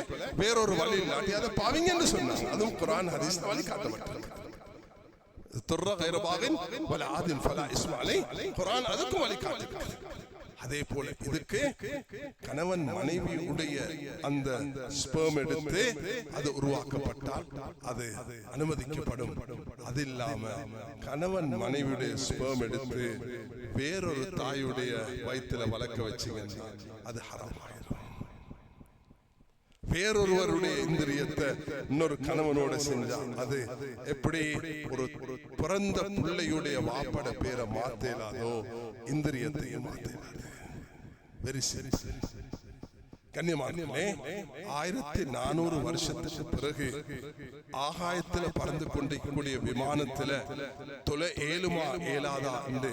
வேறொரு வழி இல்லாட்டி அதை பாவிங்கன்னு சொன்னாங்க. அதுவும் குர்ஆன் ஹதீஸ் வழி காட்டப்பட்டிருக்கு. குர்ஆன் அதுக்கும் வழி காட்டுகிறது. அதே போல இதுக்கு கணவன் மனைவியுடைய அந்த ஸ்பெர்ம் எடுத்து அது உருவாக்கப்பட்டால் அது அனுமதிக்கப்படும். அது இல்லாம கணவன் மனைவியுடைய ஸ்பெர்ம் எடுத்து வேறொரு தாயுடைய வயிற்றுல வளர்க்க வச்சீங்கன்னா அது ஹராம் ஆயிரும். வேறொருவருடைய இந்திரியத்தை இன்னொரு கணவனோட செஞ்சா அது எப்படி ஒரு பிறந்த பிள்ளையுடைய வாப்பட பேரை மாத்தேலாதோ இந்திரியத்தையும் மாத்தேலாது. Very serious. கண்ணியமானவர்களே, 1400 வருஷத்துக்கு பிறகு ஆகாயத்துல பறந்து கொண்டிருக்கக்கூடிய விமானத்துல தொலை ஏழுமா ஏலாதா என்று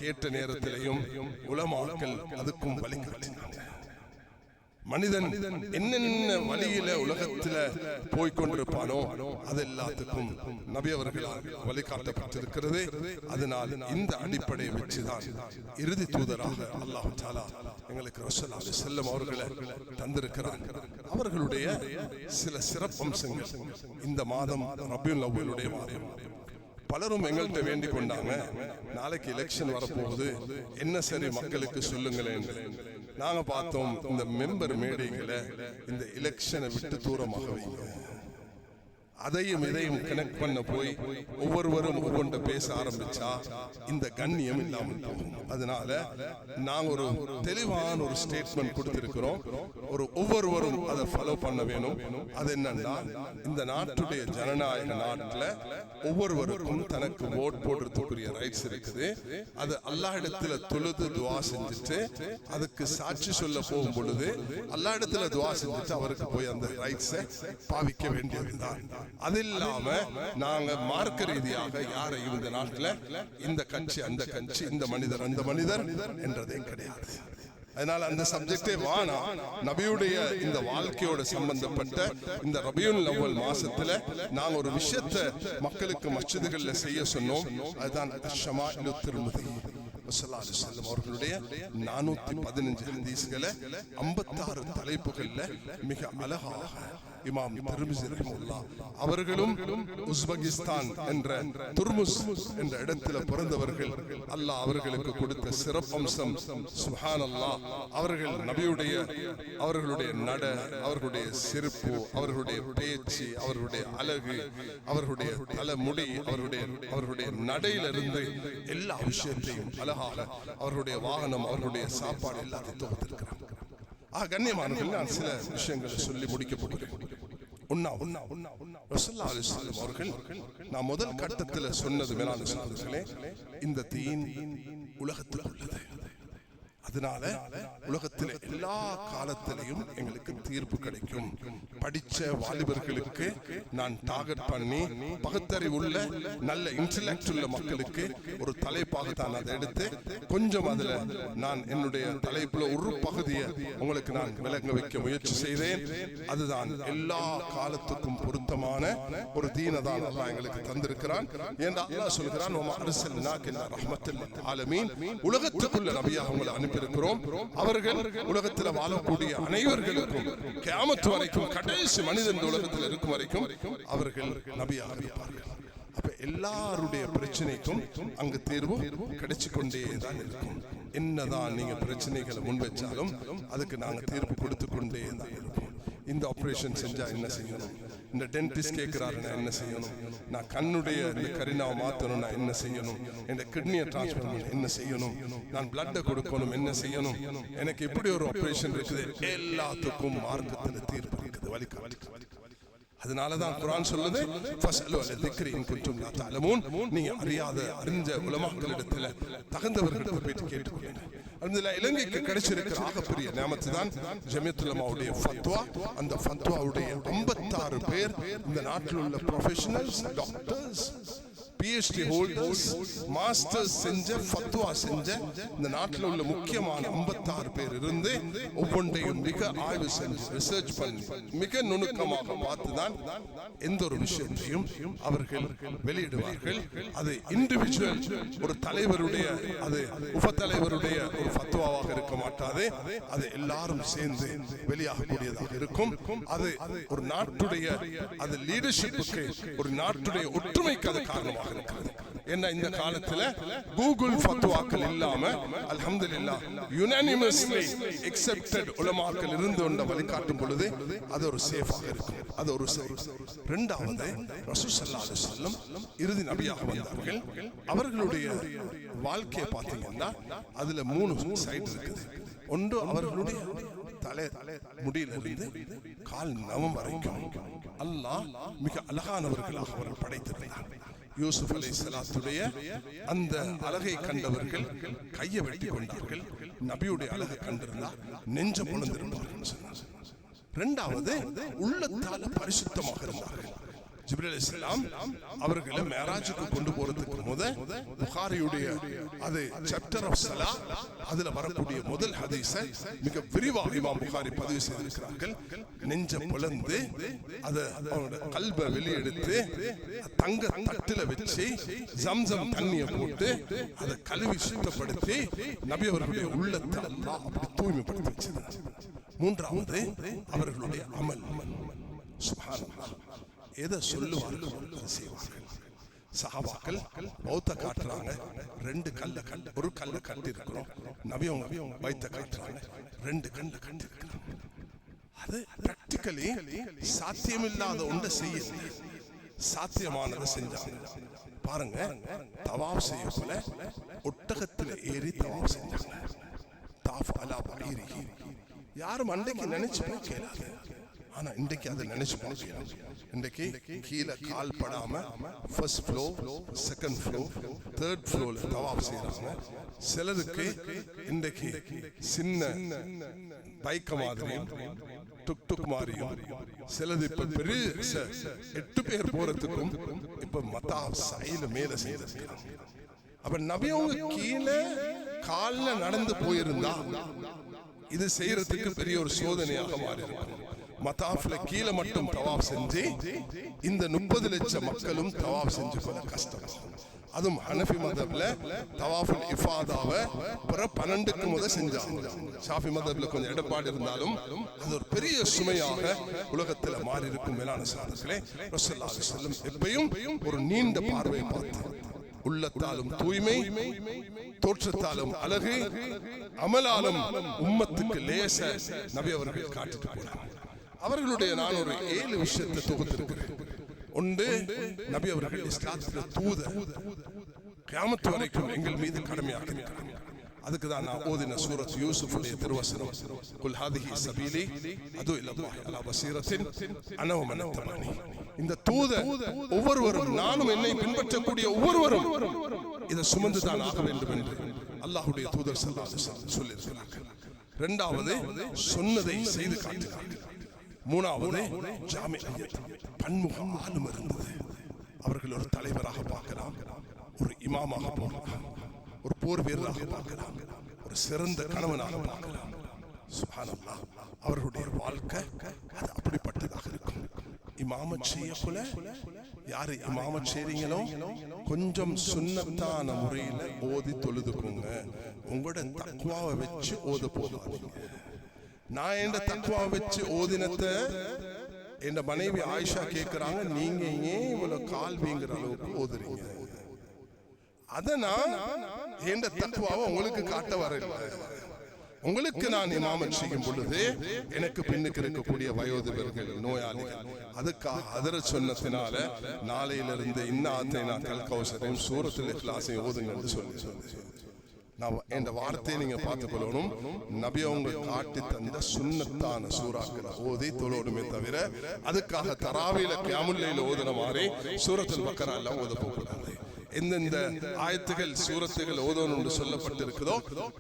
கேட்ட நேரத்திலையும் உலமாக்கள் அதுக்கும் வழிகாட்டினாங்க. மனிதன் என்னென்ன வழியில உலகத்துல போய்கொண்டிருப்பானோ அது எல்லாத்துக்கும் நபி அவர்களால் வழிகாட்டப்பட்டிருக்கிறது. அதனால் இந்த அடிப்படையை வச்சுதான் இறுதி தூதராக அல்லாஹ் தஆலா எங்களுக்கு ரசூலுல்லாஹி ஸல்லல்லாஹு அலைஹி வஸல்லம் அவர்களை தந்திருக்கிறார். அவர்களுடைய சில சிறப்பம்சங்கள் இந்த மாதம் ரபியுல் அவ்வலுடைய மாதம். பலரும் எங்கள்கிட்ட வேண்டிக் கொண்டாங்க, நாளைக்கு எலெக்ஷன் வரப்போகுது, என்ன சரி மக்களுக்கு சொல்லுங்களேன். நாங்க பார்த்தோம், இந்த மெம்பர் மேடைகளை இந்த எலெக்ஷனை விட்டு தூரமாக வைங்க. அதையும் இதையும் கனெக்ட் பண்ண போய் ஒவ்வொருவரும் ஒவ்வொன்று பேச ஆரம்பிச்சா இந்த கண்ணியம் இல்லாமல் போகும். அதனால நாங்க ஒரு தெளிவான ஒரு ஸ்டேட்மெண்ட் கொடுத்திருக்கிறோம். ஒவ்வொருவரும் அதை ஃபாலோ பண்ண வேணும். அது என்னன்னா, இந்த நாட்டுடைய ஜனநாயக நாட்டுல ஒவ்வொருவருக்கும் தனக்கு ஓட் போடுறதுக்குரிய ரைட்ஸ் இருக்குது. அது அல்லாஹ் இடத்துல தொழுது துவா செஞ்சுட்டு அதுக்கு சாட்சி சொல்ல போகும் பொழுது அல்லாஹ் இடத்துல துவா செஞ்சுட்டு அவருக்கு போய் அந்த ரைட்ஸை பாவிக்க வேண்டியதுதான். அது இல்லாம நாங்க மார்க்க ரீதியாக யாரையும் இந்த நாட்டுல இந்த கட்சி அந்த கட்சி, இந்த மனிதர் அந்த மனிதர் என்றதே கிடையாது. அதனால அந்த சப்ஜெக்டே வானா. நபியுடைய இந்த வாழ்க்கையோட சம்பந்தப்பட்ட இந்த ரபியுல் அவ்வல் மாசத்துல நாங்க ஒரு விஷயத்தை மக்களுக்கு மஸ்ஜிதுகள்ல செய்ய சொன்னோம். அதுதான் ஷமாஇலு திர்மிதி அவர்களுடைய 415 ஹதீஸ்களை 56 தலைப்புகள்ல மிக அழகாக இமாம் திர்மிஸி ரஹ்மத்துல்லாஹ் அவர்களும் உஸ்பெகிஸ்தான் என்ற துர்முஸ் என்ற இடத்துல பிறந்தவர்கள். அல்லாஹ் அவர்களுக்கு கொடுத்த சிறப்பம்சம் சுப்ஹானல்லாஹ். அவர்கள் நபியுடைய அவர்களுடைய நட, அவர்களுடைய சிரிப்பு, அவர்களுடைய பேச்சு, அவர்களுடைய அழகு, அவர்களுடைய தலைமுடி, அவர்களுடைய நடையிலிருந்து எல்லா விஷயத்தையும் அழகாக அவர்களுடைய வாகனம், அவர்களுடைய சாப்பாடு எல்லாத்தையும் தொகுத்திருக்கிறார். கண்ணியமானவர்கள், நான் சில விஷயங்களை சொல்லி முடிக்க போகிறேன். ரசூலுல்லாஹி அலைஹி வஸல்லம் அவர்கள் நான் முதல் கட்டத்தில் சொன்னது மேலான சகோதரர்களே, இந்த தீன் உலகத்தில் உள்ளது. அதனால உலகத்தில் எல்லா காலத்திலையும் எங்களுக்கு தீர்ப்பு கிடைக்கும். படிச்ச வாலிபர்களுக்கு நான் டார்கெட் பண்ணி பகுத்தறிவு உள்ள நல்ல இன்டெலெக்ட் உள்ள மக்களுக்கு ஒரு தலைப்பாக தான் அதை எடுத்து கொஞ்சம் அதுல நான் என்னுடைய தலைப்புல ஒரு பகுதியை உங்களுக்கு நான் விளங்க வைக்க முயற்சி செய்தேன். அதுதான் எல்லா காலத்துக்கும் பொருத்தமான ஒரு தீனை தான் அல்லாஹ் எங்களுக்கு தந்திருக்கிறான். ஏன்னா அல்லாஹ் சொல்கிறான், வமா அர்ஸல்னாக இல்லா ரஹ்மத்தல் லில் ஆலமீன். உலகத்துக்குள்ள நபியாக உங்களை அனுப்பியிருக்கிறோம். அவர்கள் உலகத்தில் வாழக்கூடிய அனைவர்களுக்கும் கியாமத் வரைக்கும், கடைசி மனிதன் உலகத்தில் இருக்கும் வரைக்கும் அவர்கள் நபியாக இருப்பார்கள். அப்ப எல்லாருடைய பிரச்சனைக்கும் அங்கு தீர்வு கிடைச்சு கொண்டே தான் இருக்கும். என்னதான் நீங்க பிரச்சனைகளை முன் வச்சாலும் அதுக்கு நாங்க தீர்ப்பு கொடுத்து கொண்டே தான் இருப்போம். இந்த ஆபரேஷன் செஞ்சா என்ன செய்யணும், இந்த டென்டிஸ்ட் கேட்கிறாரு நான் என்ன செய்யணும், நான் கண்ணுடைய இந்த கரினாவை மாற்றணும் நான் என்ன செய்யணும், இந்த கிட்னியை டிரான்ஸ்ஃபர் பண்ண என்ன செய்யணும், நான் பிளட்டை கொடுக்கணும் என்ன செய்யணும், எனக்கு இப்படி ஒரு ஆபரேஷன் இருக்குது. எல்லாத்துக்கும் மார்க்கத்தில் தீர்ப்பு இருக்குது, வழிகாட்டு. அதனாலதான் குர்ஆன் சொல்லுது, ஃபஸ்அலு அலா திக்ரி இன் குன்தும் லா தஅலமூன். நீங்க அறிஞ்ச உலமாக்களிடத்துல தகுந்தவர்களிடம் போய் கேட்டுக்கொள்ளுங்க. இலங்கைக்கு கிடைச்சிருக்கிற ஆகப்பெரிய நியமத்து தான் ஜமியத்துல் உலமாவுடைய ஃபத்வா. அந்த ஃபத்வாவுடைய 56 பேர் இந்த நாட்டில் உள்ள professionals, doctors, PhD holders, masters செஞ்ச ஃபத்வா செஞ்ச இந்த நாட்டில் உள்ள முக்கியமான 56 பேர் இருந்து ஒவ்வொன்றையும் மிக ஆய்வு செஞ்சு ரிசர்ச் பண்ணி மிக நுணுக்கமாக பார்த்துதான் எந்த ஒரு விஷயத்தையும் அவர்கள் வெளியிடுவார்கள். அது இண்டிவிஜுவல் ஒரு தலைவருடைய, அது உப தலைவருடைய ஒரு ஃபத்வாவாக இருக்க மாட்டாது. அது எல்லாரும் சேர்ந்து வெளியாகக்கூடியதாக இருக்கும். அது ஒரு நாட்டுடைய அது லீடர்ஷிப்புக்கு, ஒரு நாட்டுடைய ஒற்றுமைக்கு அது காரணமாக இருக்கிறது. என்ன இந்த காலத்துல கூகுள் ஃபத்வாக்கள் இல்லாம அல்ஹம்துலில்லாஹ் யுனானிமஸ்லி அக்செப்டட் உலமாக்கள் இருந்து கொண்ட வழிகாட்டும் பொழுது அது ஒரு சேஃபாக இருக்கும். அது ஒரு சேஃப். இரண்டாவது, ரசூல் ஸல்லல்லாஹு அலைஹி வஸல்லம் இறுதி நபியாக வந்தார்கள். அவர்களுடைய வாழ்க்கையை பார்த்தீங்கன்னா அதுல 3 சைடு இருக்குது. ஒன்று அவர்களுடைய தலை முடியிலிருந்து கால் நகம் வரைக்கும் அல்லாஹ் மிக அழகானவர்களாக அவர்கள் படைத்திருந்தார். யூசுப் அலைஹிஸ்ஸலாத்துடைய அந்த அழகை கண்டவர்கள் கையை வெட்டி கொண்டார்கள். நபியுடைய அழகை கண்டிருந்தா நெஞ்ச பொழுந்திருப்பார்கள் சொன்னார். இரண்டாவது, உள்ளத்தால பரிசுத்தமாக இருந்தார்கள். ஜிப்ரீல் அலைஹிஸ்ஸலாம் அவர்களை மேராஜுக்கு கொண்டு போறதுக்கு புகாரியுடைய அது சாப்டர் ஆஃப் ஸலா அதுல வரக்கூடிய முதல் ஹதீஸை மிக விரிவாக இமாம் புகாரி பதிவு செய்திருக்கிறார்கள். நெஞ்ச பிளந்து அதை அவங்களோட கல்பை வெளியெடுத்து தங்க தட்டுல வச்சு ஜம்சம் தண்ணியை போட்டு அதை கழுவி சுத்தப்படுத்தி நபி அவர்களுடைய உள்ளத்தை அல்லாஹ் அப்படி தூய்மைப்படுத்தி வச்சிருந்தார். மூன்றாவது, அவர்களுடைய அமல். சுப்ஹானல்லாஹ், எதை சொல்லுவார்கள் அதை செய்வார்கள். சஹாபாக்கள் பௌத்த காட்டுறாங்க, 2 கல்லை கட்டு, ஒரு கல்லை கட்டி இருக்கிறோம். நபியவங்க வைத்த காட்டுறாங்க, 2 கல்லை கட்டி இருக்கிறோம். அது பிராக்டிகலி சாத்தியமில்லாத ஒன்றை செய்ய சாத்தியமானதை செஞ்சாங்க. பாருங்க, தவாப் செய்யக்குள்ள ஒட்டகத்தில் ஏறி தவாப் செஞ்சாங்க. தாஃப் அலா பஈரிஹி. யாரும் அன்றைக்கு நினைச்சு பார்க்கல, ஆனா இன்றைக்கு அதை நினைச்சு பார்க்கலாம். இன்றைக்கு கீழே கால் படாம first floor, second floor, third ஃப்ளோர்ல தவாப் செய்யறாங்க. சிலருக்கு இன்றைக்கு சின்ன பைக் மாதிரியும் டுக் டுக் மாதிரியும், சிலது இப்ப பெரிய 8 பேர் போறதுக்கும் இப்ப மத்தாப் சைல மேல செய்திருக்கிறாங்க. அப்ப நபி அவங்க கீழே கால்ல நடந்து போயிருந்தா இது செய்யறதுக்கு பெரிய ஒரு சோதனையாக மாறி இருக்கும். மத்தாஃப்ல கீழே மட்டும் தவாப் செஞ்சு இந்த 30 லட்சம் மக்களும் தவாப் செஞ்சு கொள்ள கஷ்டம். அதுவும் ஹனஃபி மதப்ல தவாஃபுல் இஃபாதாவை 12க்கு முத செஞ்சாங்க. ஷாஃபி மதப்ல கொஞ்சம் இடப்பாடு இருந்தாலும் அது ஒரு பெரிய சுமையாக உலகத்தில் மாறி இருக்கும். மேலான சாதர்களே, ரசூலுல்லாஹி ஸல்லல்லாஹு அலைஹி வஸல்லம் எப்பயும் ஒரு நீண்ட பார்வை பார்த்து, உள்ளத்தாலும் தூய்மை, தோற்றத்தாலும் அழகு, அமலாலும் உம்மத்துக்கு லேச நபி அவர்கள் காட்டிட்டு போனார். அவர்களுடைய நான் ஒரு 7 விஷயத்தை தொகுத்திருக்கிறேன். ஒன்று, நபி அவர்கள் இஸ்லாத்தில் தூதர், கியாமத் வரைக்கும் எங்கள் மீது கடமையாக இருக்கிறார். அதுக்கு தான் நான் ஓதின சூரத் யூசுஃபுடைய திருவசனம், குல் ஹாதிஹி சபீலி அது இலல்லாஹி அலா பஸீரத்தின் அன வ மன் தபஅனி. இந்த தூதர் ஒவ்வொருவரும், நானும் என்னை பின்பற்றக்கூடிய ஒவ்வொருவரும் இதை சுமந்து தான் ஆக வேண்டும் என்று அல்லாஹ்வுடைய தூதர் ஸல்லல்லாஹு அலைஹி வஸல்லம் சொல்லியிருக்கிறார்கள். இரண்டாவது, சொன்னதை செய்து காட்டினார்கள். மூணாவது, ஜாமிஅத், பன்முக ஆளும் இருந்தது. அவர்கள் ஒரு தலைவராக பார்க்கலாம், ஒரு இமாமாக பார்க்கலாம், ஒரு போர் வீரராக பார்க்கலாம், ஒரு சிறந்த கணவனாக பார்க்கலாம். சுப்ஹானல்லாஹ், அவர்களுடைய வாழ்க்கை அது அப்படிப்பட்டதாக இருக்கும். இமாமத் செய்யக்குள்ள யாரு இமாமத் செய்றீங்களோ கொஞ்சம் சுன்னத்தான முறையில ஓதி தொழுதுக்குங்க. உங்களோட தக்வாவை வச்சு ஓத போகாதீங்க. நான் என் தக்வாவை வச்சு ஓதினத்தை என் மனைவி ஆயிஷா கேட்கிறாங்க, நீங்க ஏன் இவ்வளவு கால் வீங்குற அளவுக்கு ஓதுறீங்க? அத நான் என் தக்வாவை உங்களுக்கு காட்ட வரல. உங்களுக்கு நான் இமாமத் செய்யும் பொழுது எனக்கு பின்னுக்கு இருக்கக்கூடிய வயோதிபர்கள், நோயாளிகள், அதுக்காக அதர சொன்னத்தினால நாளையிலிருந்து இன்னாத்தை நான் கல்கௌசரையும் சூரத்துல் இக்லாஸையும் ஓதுங்க என்று சொல்லி நான் என் வார்த்தையை நீங்க பார்த்துக் கொள்ளணும். நபி அவங்க காட்டி தந்த சுன்னத்தான சூறாக்களை ஓதி தொழணுமே தவிர அதுக்காக தராவில கியாமுல் லைல் ஓதுன மாதிரி சூரத்துல் பக்கரா எல்லாம் ஓத போகக்கூடாது. எந்தெந்த ஆயத்துகள் சூரத்துகள் ஓதணும் என்று சொல்லப்பட்டிருக்கிறதோ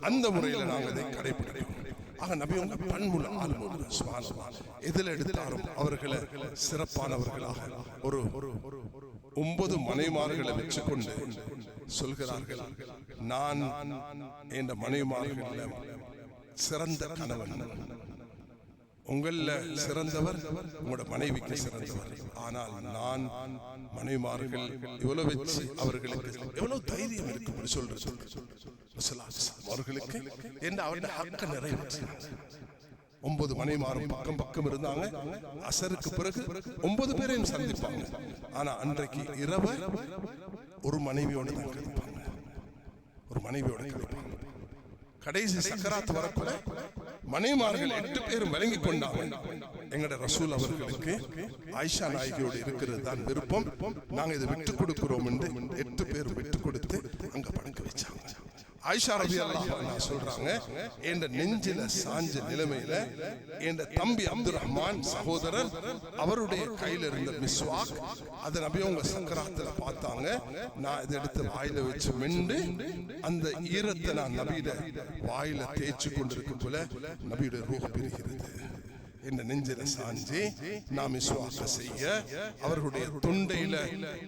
அந்த முறையில நாங்கள் அதை கடைபிடிக்கிறோம். ஆக நபி அவங்க பன்முல ஆளும், சுப்ஹானல்லாஹ், எதில் எடுத்தாலும் அவர்களை சிறப்பானவர்களாக ஒரு 9 மனைமார்களை வச்சு கொண்டு சொல்கிறார்கள், நான் என் மனைமார்கள் சிறந்த கணவன், உங்கள சிறந்தவர் உங்களோட மனைவிக்கு சிறந்தவர். ஆனால் நான் மனைமார்கள் இவ்வளவு வச்சு அவர்களுக்கு எவ்வளவு தைரியம் இருக்கு சொல்றது. அவர்களுக்கு என்ன அவருடைய ஹக்க நிறைவேற்று. 9 மனைமாரும் பக்கம் பக்கம் இருந்தாங்க. அசருக்கு பிறகு 9 பேரையும் சந்திப்பாங்க. ஆனா அன்றைக்கு இரவு ஒரு மனைவியோட தான் கழிப்பாங்க, ஒரு மனைவியோட கழிப்பாங்க. கடைசி சக்கராத் வரக்குள்ள மனைமார்கள் 8 பேரும் விளங்கி கொண்டாங்க, எங்கட ரசூல் அவர்களுக்கு ஆயிஷா நாயகியோடு இருக்கிறது தான் விருப்பம், நாங்க இதை விட்டு கொடுக்கிறோம் என்று 8 பேர் விட்டு கொடுத்து அங்க படுக்க வச்சாங்க. ஆயிஷா ரலியல்லாஹு அன்ஹா சொல்றாங்க, என் நெஞ்சில சாஞ்ச நிலைமையில என் தம்பி அப்துல் ரஹ்மான் சகோதரர் அவருடைய கையில இருந்த மிஸ்வாக் அதை நபி அவங்க சக்கராத்துல பார்த்தாங்க. நான் இதை எடுத்து வாயில வச்சு மெண்டு அந்த ஈரத்தை நான் நபியில வாயில தேய்ச்சி கொண்டிருக்கும் போல நபியுடைய ரூஹ் பிரிகிறது. என் நெஞ்சில சாஞ்சி நாம் மிஸ்வாக செய்ய அவர்களுடைய தொண்டையில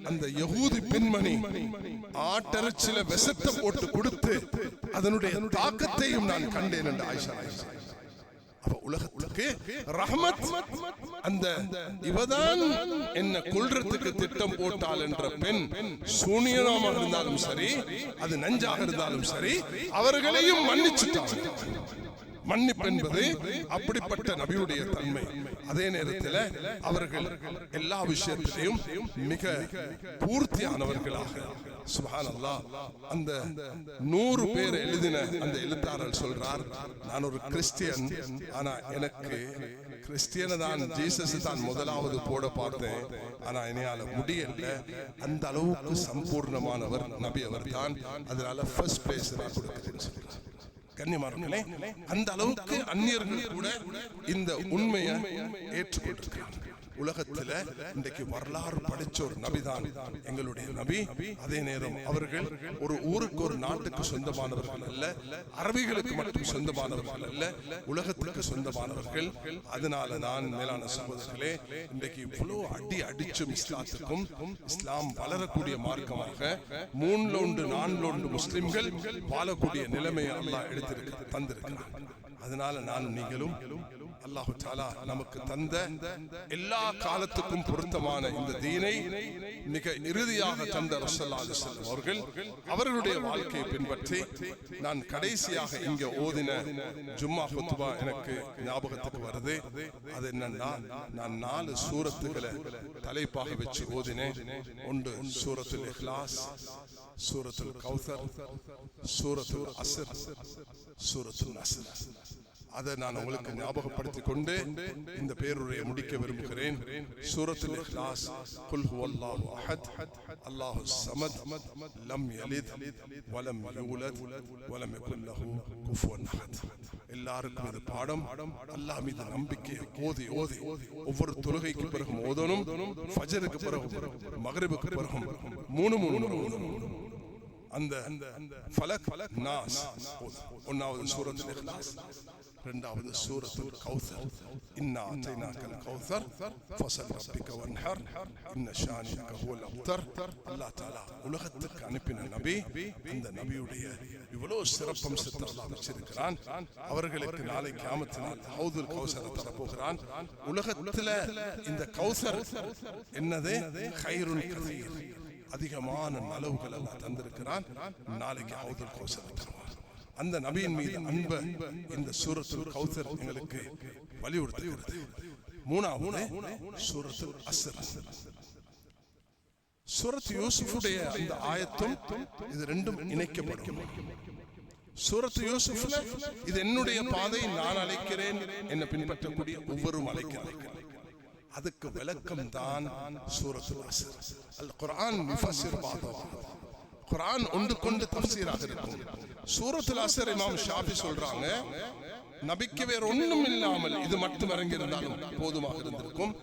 அந்த யஹூதி பெண்மணி ஆட்டரச்சில விஷத்தை போட்டு கொடுத்து அதனுடைய தாக்கத்தையும் நான் கண்டேன் என்று ஆயிஷா. அப்ப உலகத்துக்கு ரஹ்மத், அந்த இவதான் என்ன கொல்றதுக்கு திட்டம் போட்டால் என்ற பெண் சூனியமாக இருந்தாலும் சரி, அது நஞ்சாக இருந்தாலும் சரி, அவர்களையும் மன்னிச்சுட்டாங்க. மன்னிப்பு என்பது அப்படிப்பட்ட நபியுடைய தன்மை. அதே நேரத்தில் அவர்கள் எல்லா விஷயத்திலையும் மிக பூர்த்தியானவர்களாக, சுப்ஹானல்லாஹ், அந்த 100 பேர் எழுதின அந்த எழுத்தாளர் சொல்றார், நான் ஒரு கிறிஸ்டியன், ஆனா எனக்கு கிறிஸ்டியனை தான் ஜீசஸ் தான் முதலாவது போட பார்த்தேன், ஆனா என்னால முடியல. அந்த அளவுக்கு சம்பூர்ணமானவர் நபி அவர் தான். அதனால ஃபர்ஸ்ட் பிளேஸ் நான் கொடுக்கிறேன்னு சொல்றார். கண்ணியமானவர்களே, அந்த அளவுக்கு அந்நியர்கள் கூட இந்த உண்மையை ஏற்றுக்கொண்டிருக்கிறார். உலகத்துல இன்றைக்கு வரலாறு படிச்ச ஒரு நபிதான் எங்களுடைய நபி. அதே நேரம் அவர்கள் ஒரு ஊருக்கு ஒரு நாட்டுக்கு சொந்தமானவர்கள் அல்ல, அரபிகளுக்கு மட்டும் சொந்தமானவர்கள் அல்ல, உலகத்துக்கு சொந்தமானவர்கள். அதனால தான் மேலான சகோதரர்களே, இன்றைக்கு இவ்வளவு அடிச்சும் இஸ்லாத்துக்கும், இஸ்லாம் வளரக்கூடிய மார்க்கமாக 3-4 முஸ்லிம்கள் வாழக்கூடிய நிலைமையை அல்லாஹ் தந்திருக்கிறார். அதனால நான் நீங்களும் அல்லாஹு தஆலா நமக்கு தந்த எல்லா காலத்துக்கும் பொருத்தமான இந்த தீனை மிக இறுதியாக தந்த ரசூலுல்லாஹி ஸல்லல்லாஹு அலைஹி வஸல்லம் அவர்களுடைய வாழ்க்கையை பின்பற்றி, நான் கடைசியாக இங்க ஓதின ஜும்மா குத்பா எனக்கு ஞாபகத்துக்கு வருது. அது என்னன்னா, நான் 4 சூரத்துகளை தலைப்பாக வச்சு ஓதினேன். ஒன்று சூரத்துல் இக்லாஸ், சூரத்துல் கௌசர், சூரத்துல் அஸ்ர், சூரத்துல் நஸ்ர். அதை நான் உங்களுக்கு ஞாபகப்படுத்திக் கொண்டு இந்த பேருரையை முடிக்க விரும்புகிறேன். சூரத்துல் இக்லாஸ், குல் ஹுவல்லாஹு அஹத், அல்லாஹுஸ் ஸமத், லம் யலித் வலம் யூலத் வலம் யகுல் லஹு குஃபுவன் அஹத். எல்லாருக்கும் இது பாடம். அல்லாஹ் மீது நம்பிக்கையை ஓதி ஓதி ஒவ்வொரு தொழுகைக்கு பிறகும் ஓதணும். ஃபஜருக்கு பிறகும், மக்ரிபுக்கு பிறகும் 3 ஓதணும். அந்த ஃபலக், நாஸ், ஒன்னாவது சூரத்துல் இக்லாஸ், இரண்டாவது சூரத்துல் கௌசர், இன்னா அதைனாக்கல் கௌசர் ஃபஸல் ரப்பிக வன்ஹர் இன்ன ஷானியக ஹுவல் அப்தர். அல்லாஹ் தஆலா உலகத்துக்கு அனுப்பின நபி, அந்த நபியுடைய இவ்வளவு சிறப்பம்சத்தை அல்லாஹ் வச்சிருக்கிறான். அவர்களுக்கு நாளை கியாமத் நாள் ஹவுதுல் கௌசரை தரப்போகிறான். உலகத்துல இந்த கௌசர் என்னது? கைருன் கதீர், அதிகமான நலவுகள் அல்லாஹ் தந்திருக்கிறான். நாளைக்கு ஹவுதுல் கௌசரை தருவான். அந்த நபியின் மீது அன்ப இந்த சூரத்துல் கௌசர் எங்களுக்கு வலியுறுத்துகிறது. மூணாவது சூரத்துல் அஸ்ர். சூரத் யூசுஃபுடைய அந்த ஆயத்தும் இது ரெண்டும் இணைக்கப்படும். சூரத் யூசுஃப்ல இது என்னுடைய பாதை, நான் அழைக்கிறேன், என்னை பின்பற்றக்கூடிய ஒவ்வொருவரும் அழைக்கிறார்கள். அதுக்கு விளக்கம் தான் சூரத்துல் அஸ்ர். அல் குர்ஆன் முஃபஸ்ஸிர் பாதவா, குர்ஆன் ஒன்று கொண்டு தஃப்சீராக இருக்கும். சூரத்துல் அஸ்ர் இமாம் ஷாஃபி சொல்றாங்க, நபிக்கு வேற ஒண்ணும் இல்லாமல் இது மட்டும் இறங்கியிருந்தாலும் போதுமாக இருந்திருக்கும்.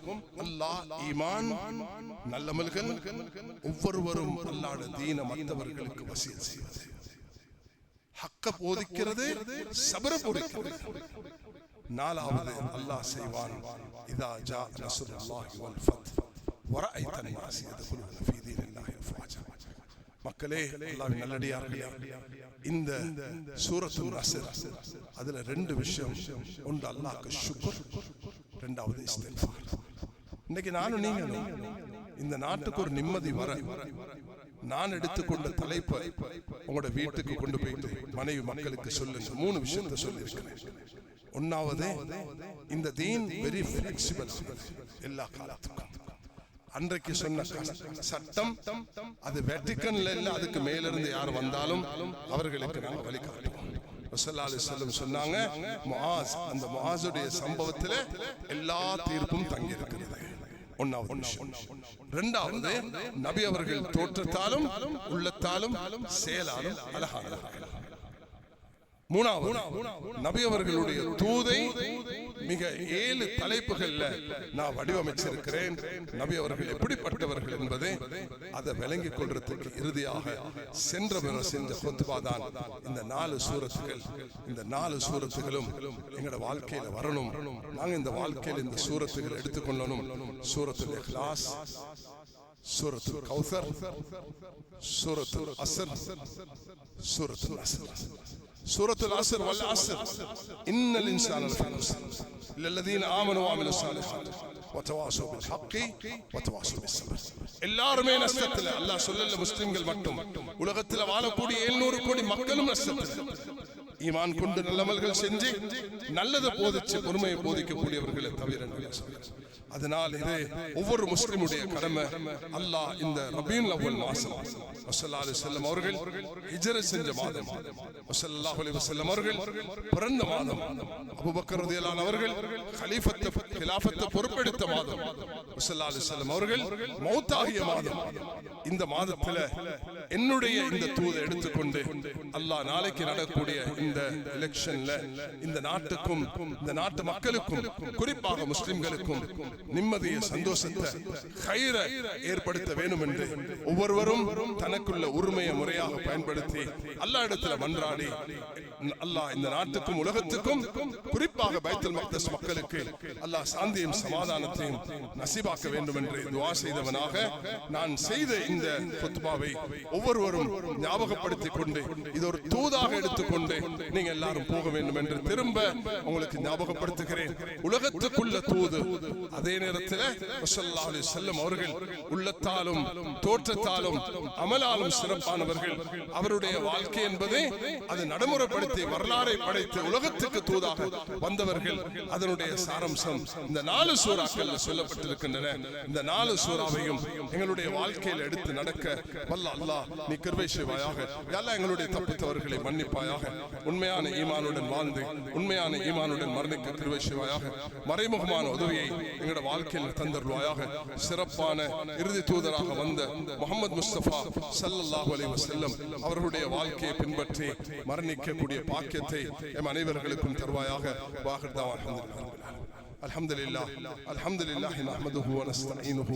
அல்லாஹ் ஈமான், நல்லமல்கள், ஒவ்வொருவரும் அல்லாஹ்வுடைய தீன மற்றவர்களுக்கு வசியத் செய்வது, ஹக்க போதிக்கிறது, சபர போதிக்கிறது. நாலாவது அல்லாஹ் செய்வான், இதா ஜா நஸ்ருல்லாஹி வல் ஃபத் வரஅய்தன் நாஸ யதுகுலூன ஃபீ தீனில்லாஹி அஃவாஜா. மக்களே, அல்லாஹ்வின் நல்லடியார்களே, இந்த சூரத்துல் அஸ்ர் அதுல 2 விஷயம். ஒன்று அல்லாஹ்க்கு ஷுக்ர், இரண்டாவது இஸ்திக்ஃபார். இன்னைக்கு நானும் நீங்களும் இந்த நாட்டுக்கு ஒரு நிம்மதி வர, நான் எடுத்துக்கொண்ட தலைப்பை உங்களோட வீட்டுக்கு கொண்டு போயிட்டு மனைவி மக்களுக்கு சொல்லுங்க. 3 விஷயத்தை சொல்லியிருக்கிறேன். ஒன்னாவது, இந்த தீன் வெரி ஃபிளெக்சிபிள், எல்லா காலத்துக்கும். அன்றைக்கு சொன்ன சட்டம் அது வெட்டிக்கன்ல இல்ல, அதுக்கு மேல இருந்து யார் வந்தாலும் அவர்களுக்கு நாங்கள் வழிகாட்டுவோம். ரசூலுல்லாஹி அலைஹி வஸல்லம் சொன்னாங்க, முஆஸ், அந்த முஆஸுடைய சம்பவத்துல எல்லா தீர்ப்பும் தங்கி இருக்கிறது. ஒன்னாவது விஷயம். இரண்டாவது, நபி அவர்கள் தோற்றத்தாலும் உள்ளத்தாலும் செயலாலும் அழகானவர்கள். மூணாவது, நபி அவர்களுடைய தூதை மிக 7 தலைப்புகள்ல நான் வடிவமைச்சிருக்கிறேன். நபி அவர்கள் எப்படிப்பட்டவர்கள் என்பதை அதை விளங்கிக் கொள்றதுக்கு இறுதியாக சென்ற முறை செஞ்ச குத்பா தான் இந்த 4 சூரத்துகள். இந்த 4 சூரத்துகளும் எங்களோட வாழ்க்கையில வரணும். நாங்க இந்த வாழ்க்கையில இந்த சூரத்துகள் எடுத்துக்கொள்ளணும். சூரத்துல் இக்லாஸ், சூரத்துல் கௌசர், சூரத்துல் அஸ்ர், சூரத்துல் அஸ்ர். சூரத்துல் அஸ்ர் வல் அஸ்ர் இன்னல் இன்சான லஃபீ ഖുസ്ർ இல்லல்லதீன ஆமனு வஅமிலு ஸாலிஹாத் வதவாஸவ் பில் ஹக்கி வதவாஸவ் பிஸ் ஸப்ர். எல்லாரும் நஷ்டத்துல. அல்லாஹ் சொல்லல முஸ்லிம்கள் மட்டும், உலகத்துல வாழக்கூடிய 700 கோடி மக்களும் நஷ்டத்துல. ஈமான் கொண்டு நல்லமல்கள் செஞ்சு நல்லதை போதிச்சு பொறுமையை போதிக்கக்கூடியவர்களை தவிர. அதனால் இது ஒவ்வொரு முஸ்லிமுடைய கடமை. அல்லாஹ் இந்த ரபீயுல் அவ்வல் மாசம் ஸல்லல்லாஹு அலைஹி வஸல்லம் அவர்கள் ஹிஜ்ரத் செஞ்ச மாதம், ஸல்லல்லாஹு அலைஹி வஸல்லம் அவர்கள் பிறந்த மாதம், அபூபக்கர் ரலியல்லாஹு அன்ஹு அவர்கள் கிலாஃபத்தை பொறுப்பெடுத்த மாதம், ஸல்லல்லாஹு அலைஹி வஸல்லம் அவர்கள் மௌத்தாகிய மாதம். இந்த மாதத்துல என்னுடைய இந்த தூதை எடுத்துக்கொண்டு அல்லாஹ் நாளைக்கு நடக்கக்கூடிய இந்த எலெக்ஷன்ல இந்த நாட்டுக்கும் இந்த நாட்டு மக்களுக்கும் குறிப்பாக முஸ்லிம்களுக்கும் நிம்மதியை, சந்தோஷத்தை, கைர ஏற்படுத்த வேண்டும் என்று ஒவ்வொருவரும் தனக்குள்ள உரிமையை முறையாக பயன்படுத்தி அல்லாஹ் இடத்துல மன்றாடி அல்லாஹ் இந்த நாட்டுக்கும் உலகத்துக்கும் குறிப்பாக பைத்துல் மக்தஸ் மக்களுக்கு அல்லாஹ் சாந்தியும் சமாதானத்தையும் நசீபாக்க வேண்டும் என்று துஆ செய்தவனாக நான் செய்த இந்த குத்பாவை ஒவ்வொருவரும் ஞாபகப்படுத்திக் கொண்டு இது ஒரு தூதாக எடுத்துக்கொண்டு நீங்க எல்லாரும் போக வேண்டும் என்று திரும்ப உங்களுக்கு ஞாபகப்படுத்துகிறேன். உலகத்துக்குள்ள தூது. அதே நேரத்தில் ஸல்லல்லாஹு அலைஹி வஸல்லம் அவர்கள் உள்ளத்தாலும் தோற்றத்தாலும் அமலாலும் சிறப்பானவர்கள். அவருடைய வாழ்க்கை என்பது அது நடைமுறைப்படுத்தி வரலாறை படைத்து உலகத்துக்கு தூதாக வந்தவர்கள். அதனுடைய சாரம்சம் இந்த 4 சூறாக்கள் சொல்லப்பட்டிருக்கின்றன. இந்த 4 சூறாவையும் எங்களுடைய வாழ்க்கையில் எடுத்து நடக்க வல்ல அல்லாஹ் நீ கிருபை செய்வாயாக. யா அல்லாஹ் எங்களுடைய தப்பு தவறுகளை மன்னிப்பாயாக. உண்மையான ஈமானுடன் வாழ்ந்து உண்மையான ஈமானுடன் மரணிக்க கிருபை செய்வாயாக. மறைமுகமான உதவியை எங்களுடைய வாழ்க்கையில் தந்தருவாயாக. சிறப்பான இறுதி தூதராக வந்த முஹம்மது முஸ்தபா ஸல்லல்லாஹு அலைஹி வஸல்லம் அவர்களுடைய வாழ்க்கையை பின்பற்றி மரணிக்கக்கூடிய பாக்கியத்தை எம் அனைவர்களுக்கும் தருவாயாக. வாஹிர் தஅவானா الحمد لله الحمد لله نحمده ونستعينه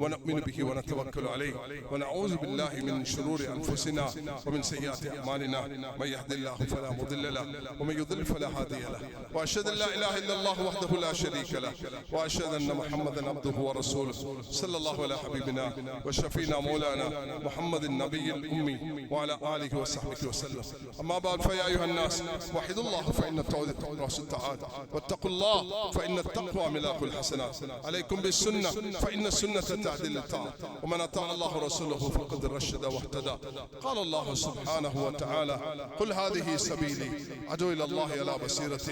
ونؤمن به ونتوكل عليه ونعوذ بالله من شرور أنفسنا ومن سيئات أعمالنا من يهد الله فلا مضل له ومن يضلل فلا هادي له وأشهد أن لا إله إلا الله وحده لا شريك له وأشهد أن محمدا عبده ورسوله صلى الله على حبيبنا وشفينا مولانا محمد النبي الأمي وعلى آله وصحبه وسلم. أما بعد فيا أيها الناس وحدوا الله فإن التوحيد رأس الطاعات واتقوا الله فإن التقوى ملاك الحسنات. عليكم بالسنة فإن السنة تعدل الطاعة ومن أطاع الله ورسوله فقد رشد واهتدى. قال الله سبحانه وتعالى قل هذه سبيلي أدعو إلى الله على بصيرة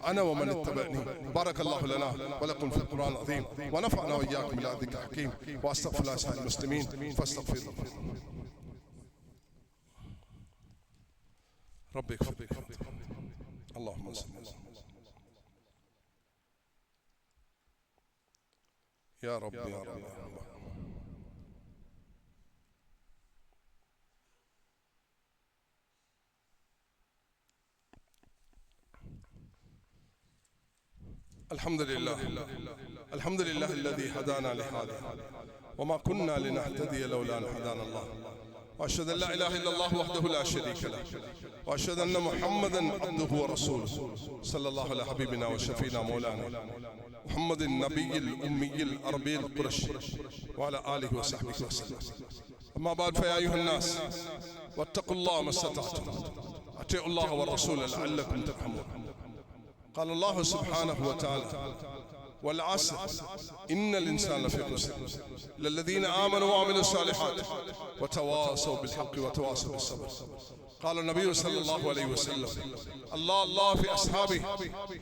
أنا ومن اتبعني. بارك الله لنا ولكم في القرآن العظيم ونفعنا وإياكم إلى ذكر حكيم وأستغفر الله سائر المسلمين فاستغفروا ربك اللهم صل يا رب يا رب. الحمد لله الحمد لله الذي هدانا لهذا وما كنا لنهتدي لولا أن هدانا الله. وأشهد أن لا إله إلا الله وحده لا شريك له وأشهد أن محمدا عبده ورسوله صلى الله على حبيبنا وشفينا مولانا محمد النبي الأمي العربي القرشي وعلى آله وصحبه وسلم. أما بعد فيا أيها الناس واتقوا الله ما استطعتم أطيعوا الله والرسول لعلكم ترحمون. قال الله سبحانه وتعالى والعصر إن الإنسان لفي خسر للذين آمنوا وعملوا الصالحات وتواصوا بالحق وتواصوا بالصبر. قال النبي صلى الله عليه وسلم الله الله في أصحابه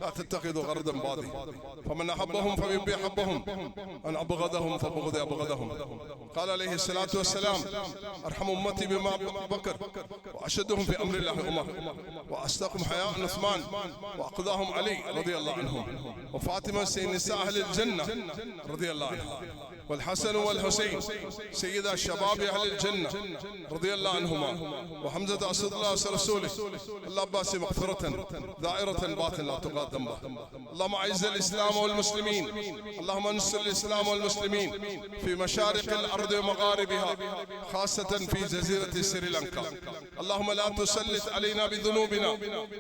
لا تتخذوا غردا باضي فمن أحبهم فبيبي أحبهم من أبغضهم فبغض أبغضهم. قال عليه الصلاة والسلام أرحم أمتي بما بكر وأشدهم في أمر الله عمر وأصدقهم حياء عثمان وأقضاهم علي رضي الله عنهم وفاطمة سيد نساء أهل الجنة رضي الله عنها والحسن والحسين سيدا شباب أهل الجنة رضي الله عنهما وحمزة أسد الله رسوله الله باس مغفرة دائرة باطن لا تقادم به. اللهم أعز الإسلام والمسلمين اللهم انصر الإسلام والمسلمين في مشارق الأرض ومغاربها خاصة في جزيرة سريلانكا. اللهم لا تسلط علينا بذنوبنا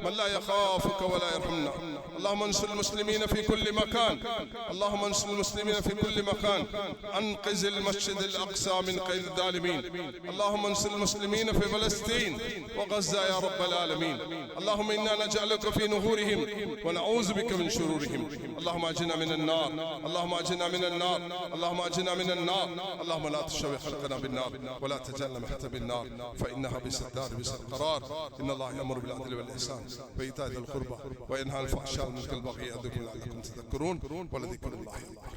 من لا يخافك ولا يرحمنا. اللهم انصر المسلمين في كل مكان اللهم انصر المسلمين في كل مكان، انقذ المسجد الاقصى من قيد الظالمين. اللهم انصر المسلمين في فلسطين وغزة يا رب العالمين. اللهم انا نجعلك في نهورهم ونعوذ بك من شرورهم. اللهم اجنا من النار، اللهم اجنا من النار، اللهم اجنا من النار. اللهم لا تشوي خلقنا بالنار ولا تجعلنا محت بالنار، فانها بئس الدار بئس القرار. ان الله يامر بالعدل والاحسان وايتاء ذي القربى وينهى عن الفحشاء والمنكر والبغي يعظكم لعلكم تذكرون، ولذكر الله اكبر.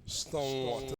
استووا